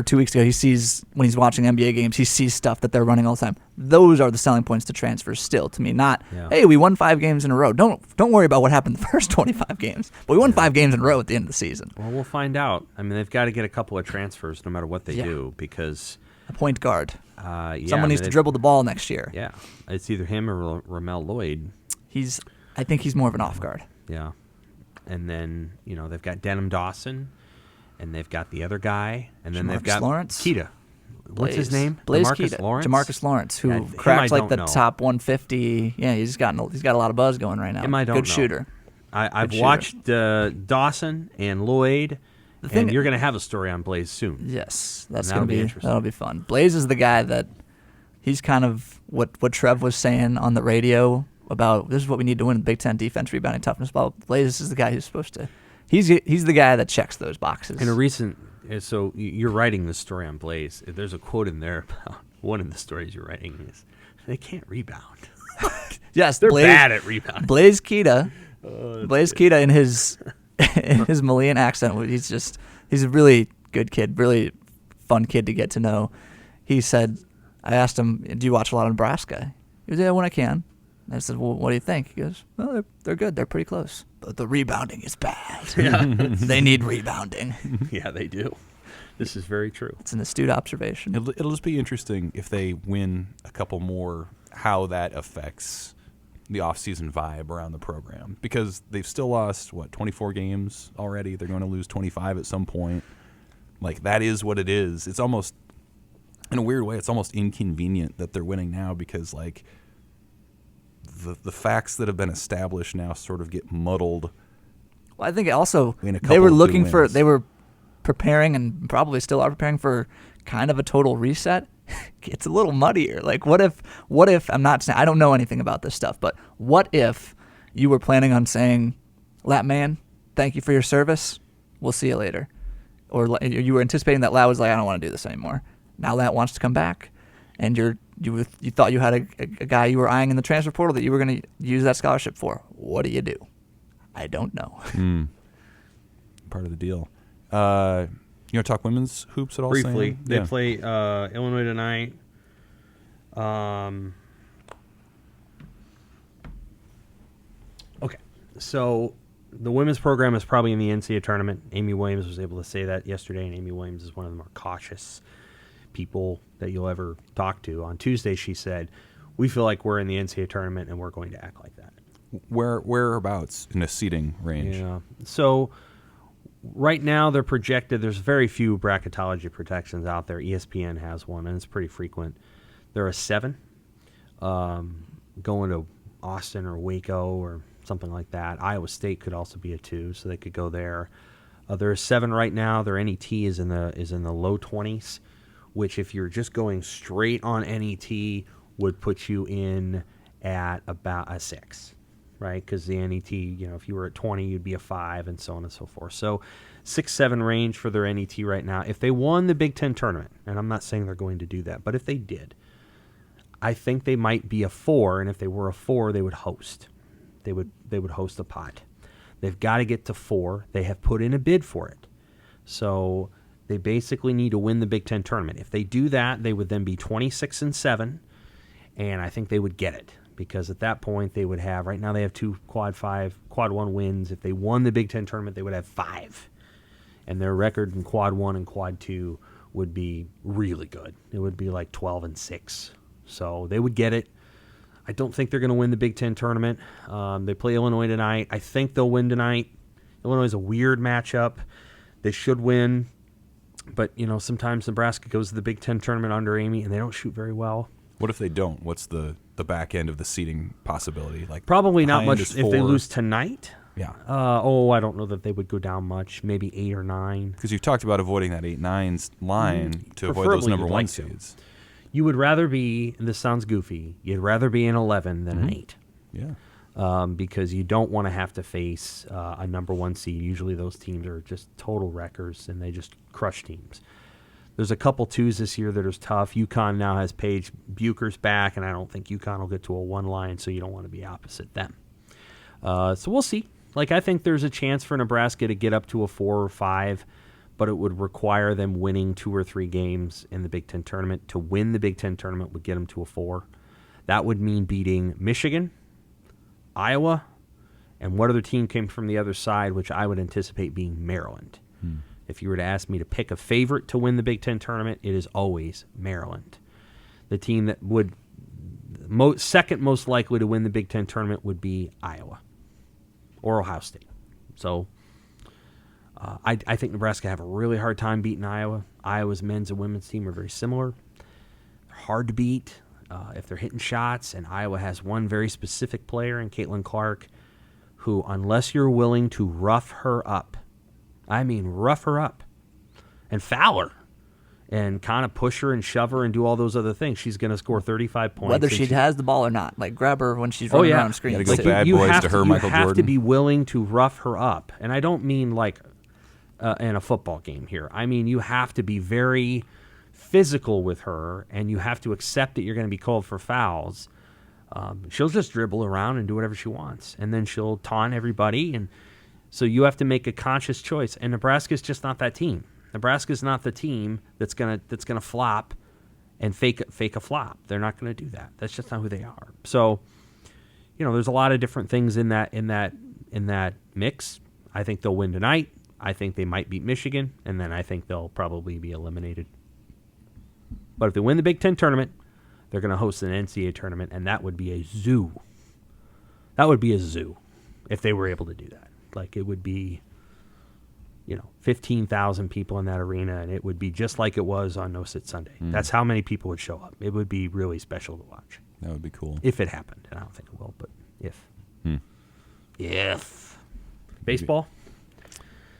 2 weeks ago, he sees, when he's watching NBA games, he sees stuff that they're running all the time. Those are the selling points to transfers still, to me. Not, hey, we won 5 games in a row. Don't worry about what happened the first 25 games. But we won 5 games in a row at the end of the season. Well, we'll find out. I mean, they've got to get a couple of transfers no matter what they do, because a point guard. Someone needs to dribble the ball next year. Yeah. It's either him or Ramel Lloyd. I think he's more of an off guard. Yeah. And then, they've got Denham Dawson. And they've got the other guy, and then they've got Lawrence? Keita. What's his name? Blaze DeMarcus Keita. Lawrence? DeMarcus Lawrence, who cracked the top 150. Yeah, he's got a lot of buzz going right now. Good shooter. I've watched Dawson and Lloyd, and you're going to have a story on Blaze soon. Yes, that'll be fun. Blaze is the guy that he's kind of what Trev was saying on the radio about, this is what we need to win in the Big Ten: defense, rebounding, toughness. Blaze is the guy who's supposed to. he's the guy that checks those boxes. In a recent, so you're writing the story on Blaze. There's a quote in there about one of the stories you're writing is they can't rebound. Yes, They're Blaze, bad at rebounding. Blaze Keita in his in his Malian accent. He's a really good kid, really fun kid to get to know. He said, I asked him, do you watch a lot of Nebraska? He goes, yeah, when I can. I said, well, what do you think? He goes, well, they're good. They're pretty close. But the rebounding is bad. Yeah. They need rebounding. Yeah, they do. This is very true. It's an astute observation. It'll just be interesting if they win a couple more, how that affects the offseason vibe around the program. Because they've still lost, 24 games already? They're going to lose 25 at some point. Like, that is what it is. It's almost, in a weird way, it's almost inconvenient that they're winning now because, like, the facts that have been established now sort of get muddled. Well, I think also In a they were couple of looking good for, wins. they were preparing and probably still are preparing for kind of a total reset. It's a little muddier. Like, what if I'm not saying, I don't know anything about this stuff, but what if you were planning on saying, Lat man, thank you for your service. We'll see you later. Or you were anticipating that Lat was like, I don't want to do this anymore. Now Lat wants to come back, and you thought you had a guy you were eyeing in the transfer portal that you were going to use that scholarship for. What do you do? I don't know. Part of the deal. You want to talk women's hoops at all? Briefly, Sam? they Yeah. play Illinois tonight. Okay, so the women's program is probably in the NCAA tournament. Amy Williams was able to say that yesterday, and Amy Williams is one of the more cautious people that you'll ever talk to. On Tuesday, she said, we feel like we're in the NCAA tournament, and we're going to act like that. Whereabouts in a seating range? Yeah. So right now they're projected. There's very few bracketology protections out there. ESPN has one, and it's pretty frequent. There are 7 going to Austin or Waco or something like that. Iowa State could also be a 2, so they could go there. There are 7 right now. Their NET is in the low 20s, which if you're just going straight on NET would put you in at about a 6. Right, because the NET, if you were at 20, you'd be a 5, and so on and so forth. So 6-7 range for their NET right now. If they won the Big Ten tournament, and I'm not saying they're going to do that, but if they did, I think they might be a 4, and if they were a 4, they would host. They would host a pot. They've got to get to 4. They have put in a bid for it. So they basically need to win the Big Ten tournament. If they do that, they would then be 26-7, and I think they would get it. Because at that point they would have, right now they have 2 quad 1 wins. If they won the Big Ten tournament, they would have 5. And their record in quad 1 and quad 2 would be really good. It would be like 12-6. So they would get it. I don't think they're going to win the Big Ten tournament. They play Illinois tonight. I think they'll win tonight. Illinois is a weird matchup. They should win. But, sometimes Nebraska goes to the Big Ten tournament under Amy, and they don't shoot very well. What if they don't? What's the back end of the seating possibility? Like probably not high much end is if they 4. lose tonight. Yeah. I don't know that they would go down much. Maybe 8 or 9. Because you've talked about avoiding that 8-9 line to avoid those Preferably number you'd 1 like to. seeds. You would rather be, and this sounds goofy, you'd rather be an 11 than an 8. Yeah. Because you don't want to have to face a number 1 seed. Usually those teams are just total wreckers, and they just crush teams. There's a couple 2s this year that are tough. UConn now has Paige Bucher's back, and I don't think UConn will get to a 1 line, so you don't want to be opposite them. So we'll see. I think there's a chance for Nebraska to get up to a 4 or 5, but it would require them winning 2 or 3 games in the Big Ten tournament. To win the Big Ten tournament would get them to a 4. That would mean beating Michigan, Iowa, and what other team came from the other side, which I would anticipate being Maryland. If you were to ask me to pick a favorite to win the Big Ten tournament, it is always Maryland. The team that would second most likely to win the Big Ten tournament would be Iowa or Ohio State. So I think Nebraska have a really hard time beating Iowa. Iowa's men's and women's team are very similar. They're hard to beat if they're hitting shots, and Iowa has one very specific player in Caitlin Clark who, unless you're willing to rough her up, I mean rough her up and foul her and kind of push her and shove her and do all those other things, she's going to score 35 points. Whether she has the ball or not. Like, grab her when she's running around screens. Gotta go bad boys to her, Michael Jordan. You have to Jordan. be willing to rough her up. And I don't mean like in a football game here. I mean, you have to be very physical with her, and you have to accept that you're going to be called for fouls. She'll just dribble around and do whatever she wants, and then she'll taunt everybody. And so you have to make a conscious choice. And Nebraska's just not that team. Nebraska's not the team that's gonna flop and fake a flop. They're not going to do that. That's just not who they are. So, there's a lot of different things in that mix. I think they'll win tonight. I think they might beat Michigan, and then I think they'll probably be eliminated. But if they win the Big Ten tournament, they're going to host an NCAA tournament, and that would be a zoo. That would be a zoo if they were able to do that. Like, it would be, 15,000 people in that arena, and it would be just like it was on No Sit Sunday. That's how many people would show up. It would be really special to watch. That would be cool. If it happened, and I don't think it will, but if. If. Baseball?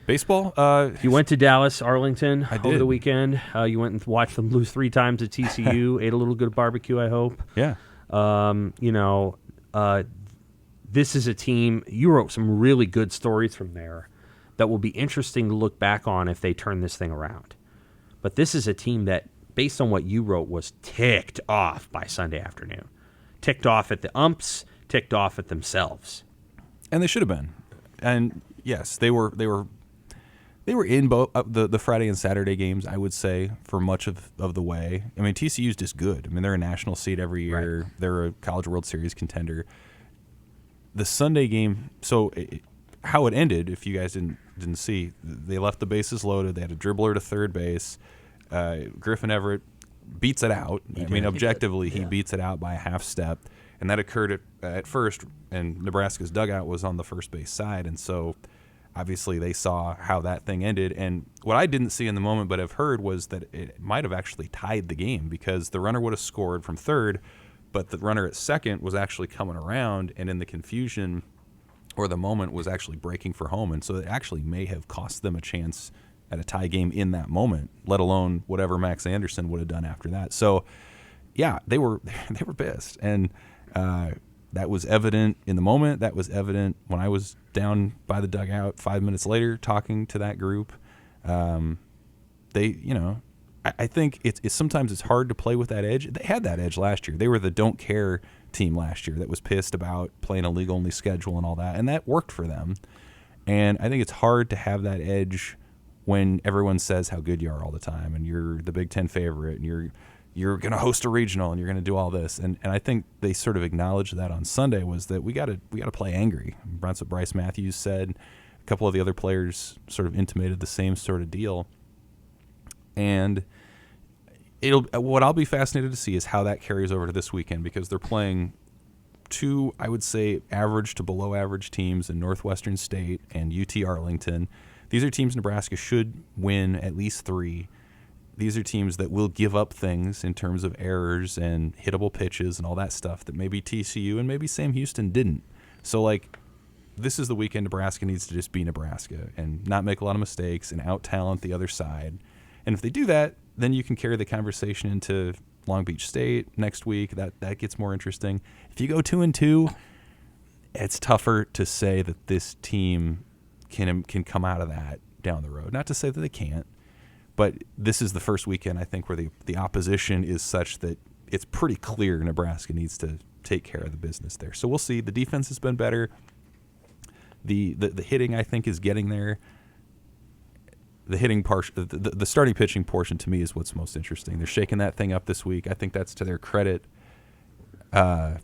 Baseball? You went to Dallas, Arlington over did. the weekend. You went and watched them lose 3 times at TCU. Ate a little good barbecue, I hope. Yeah. This is a team, you wrote some really good stories from there that will be interesting to look back on if they turn this thing around. But this is a team that, based on what you wrote, was ticked off by Sunday afternoon. Ticked off at the umps, ticked off at themselves. And they should have been. And yes, they were in both the Friday and Saturday games, I would say, for much of the way. I mean, TCU's just good. I mean, they're a national seed every year. Right. They're a College World Series contender. The Sunday game, how it ended, if you guys didn't see, they left the bases loaded. They had a dribbler to third base. Griffin Everett beats it out. Objectively, he beats it out by a half step. And that occurred at first, and Nebraska's dugout was on the first base side. And so, obviously, they saw how that thing ended. And what I didn't see in the moment but have heard was that it might have actually tied the game because the runner would have scored from third, but the runner at second was actually coming around, and in the confusion or the moment was actually breaking for home. And so it actually may have cost them a chance at a tie game in that moment, let alone whatever Max Anderson would have done after that. So, yeah, they were pissed. And that was evident in the moment. That was evident when I was down by the dugout 5 minutes later talking to that group. I think it's sometimes it's hard to play with that edge. They had that edge last year. They were the don't care team last year that was pissed about playing a league-only schedule and all that, and that worked for them. And I think it's hard to have that edge when everyone says how good you are all the time and you're the Big Ten favorite and you're going to host a regional and you're going to do all this. And I think they sort of acknowledged that on Sunday was that we got to play angry. That's what Bryce Matthews said. A couple of the other players sort of intimated the same sort of deal. And what I'll be fascinated to see is how that carries over to this weekend because they're playing 2, I would say, average to below average teams in Northwestern State and UT Arlington. These are teams Nebraska should win at least 3. These are teams that will give up things in terms of errors and hittable pitches and all that stuff that maybe TCU and maybe Sam Houston didn't. So, this is the weekend Nebraska needs to just be Nebraska and not make a lot of mistakes and out-talent the other side. And if they do that, then you can carry the conversation into Long Beach State next week. That gets more interesting. If you go 2-2, it's tougher to say that this team can come out of that down the road. Not to say that they can't, but this is the first weekend, I think, where the opposition is such that it's pretty clear Nebraska needs to take care of the business there. So we'll see. The defense has been better. The hitting, I think, is getting there. The hitting portion, the starting pitching portion, to me, is what's most interesting. They're shaking that thing up this week. I think that's to their credit, and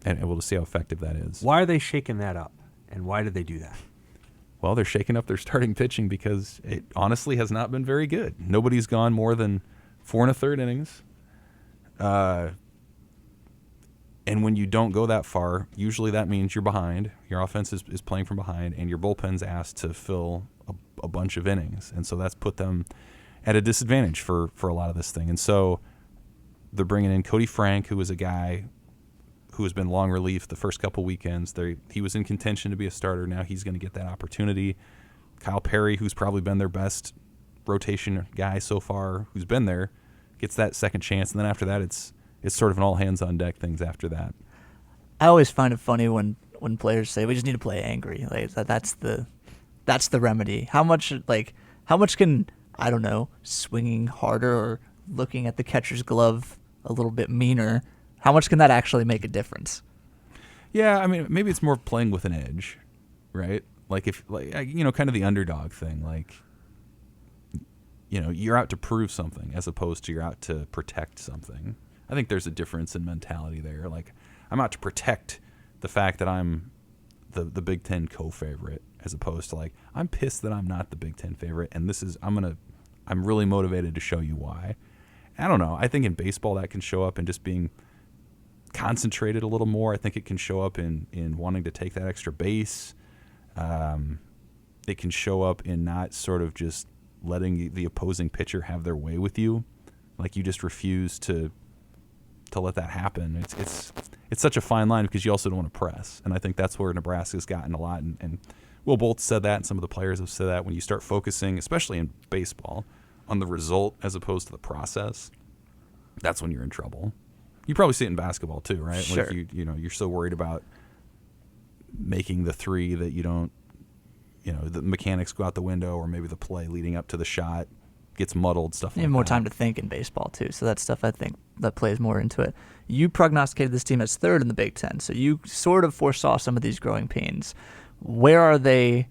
we'll just see how effective that is. Why are they shaking that up, and why did they do that? Well, they're shaking up their starting pitching because it honestly has not been very good. Nobody's gone more than 4 1/3 innings. And when you don't go that far, usually that means you're behind. Your offense is playing from behind, and your bullpen's asked to fill a bunch of innings. And so that's put them at a disadvantage for a lot of this thing. And so they're bringing in Cody Frank, who is a guy who has been long relief the first couple weekends. He was in contention to be a starter. Now he's going to get that opportunity. Kyle Perry, who's probably been their best rotation guy so far who's been there gets that second chance, and then after that it's sort of an all hands on deck things after that. I always find it funny when players say we just need to play angry. Like that's the remedy. How much can, I don't know, swinging harder or looking at the catcher's glove a little bit meaner, how much can that actually make a difference? Yeah, I mean, maybe it's more playing with an edge, right? Like if, kind of the underdog thing. Like, you're out to prove something as opposed to you're out to protect something. I think there's a difference in mentality there. Like, I'm out to protect the fact that I'm the Big Ten co-favorite, as opposed to like, I'm pissed that I'm not the Big Ten favorite, and I'm really motivated to show you why. I don't know. I think in baseball that can show up in just being concentrated a little more. I think it can show up in wanting to take that extra base. It can show up in not sort of just letting the opposing pitcher have their way with you. Like you just refuse to let that happen. It's such a fine line because you also don't want to press. And I think that's where Nebraska's gotten a lot. And Will Bolt said that, and some of the players have said that. When you start focusing, especially in baseball, on the result as opposed to the process, that's when you're in trouble. You probably see it in basketball too, right? Sure. Like you're so worried about making the three that you don't, the mechanics go out the window, or maybe the play leading up to the shot gets muddled, stuff like that. You have more time to think in baseball too, so that's stuff I think that plays more into it. You prognosticated this team as third in the Big Ten, so you sort of foresaw some of these growing pains. Where are they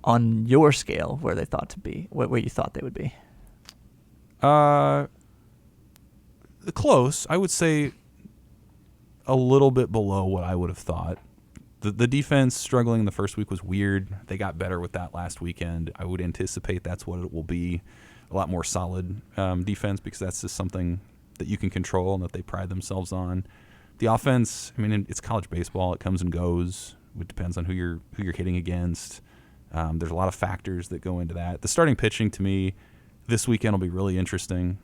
on your scale? Where they thought to be? Where you thought they would be? Close. I would say a little bit below what I would have thought. The defense struggling in the first week was weird. They got better with that last weekend. I would anticipate that's what it will be, a lot more solid defense, because that's just something that you can control and that they pride themselves on. The offense, I mean, it's college baseball. It comes and goes. It depends on who you're hitting against. There's a lot of factors that go into that. The starting pitching, to me, this weekend will be really interesting.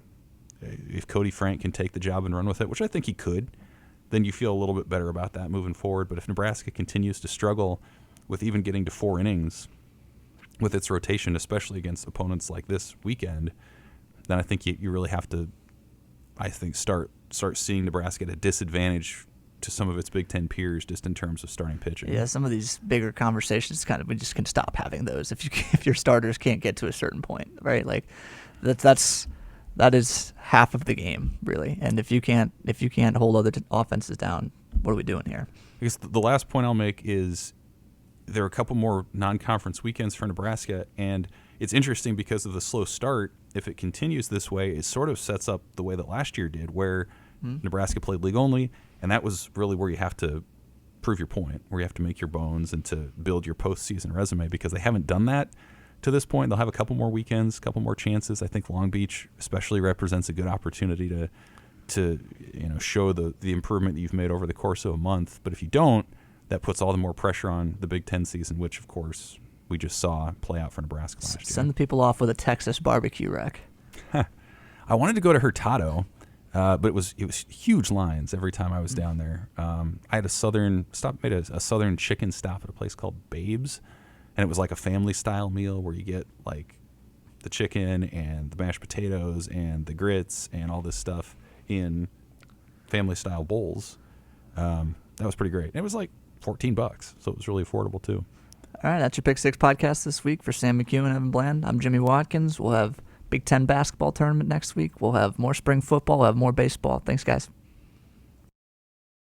If Cody Frank can take the job and run with it, which I think he could, then you feel a little bit better about that moving forward. But if Nebraska continues to struggle with even getting to 4 innings with its rotation, especially against opponents like this weekend, then I think you really have to, start seeing Nebraska at a disadvantage to some of its Big Ten peers just in terms of starting pitching. Yeah, some of these bigger conversations we just can stop having those if your starters can't get to a certain point, right? Like that is half of the game, really. And if you can't hold other offenses down, what are we doing here? I guess the last point I'll make is there are a couple more non-conference weekends for Nebraska, and it's interesting because of the slow start. If it continues this way, it sort of sets up the way that last year did, where Nebraska played league only, and that was really where you have to prove your point, where you have to make your bones and to build your postseason resume, because they haven't done that to this point. They'll have a couple more weekends, a couple more chances. I think Long Beach especially represents a good opportunity to show the improvement that you've made over the course of a month. But if you don't, that puts all the more pressure on the Big Ten season, which of course we just saw play out for Nebraska last year. Send the people off with a Texas barbecue rack. I wanted to go to Hurtado, but it was huge lines every time I was down there. I had made a southern chicken stop at a place called Babes. And it was like a family-style meal where you get like the chicken and the mashed potatoes and the grits and all this stuff in family-style bowls. That was pretty great. And it was like $14, so it was really affordable too. All right, that's your Pick Six podcast this week. For Sam McKewon and Evan Bland, I'm Jimmy Watkins. We'll have Big Ten basketball tournament next week. We'll have more spring football. We'll have more baseball. Thanks, guys.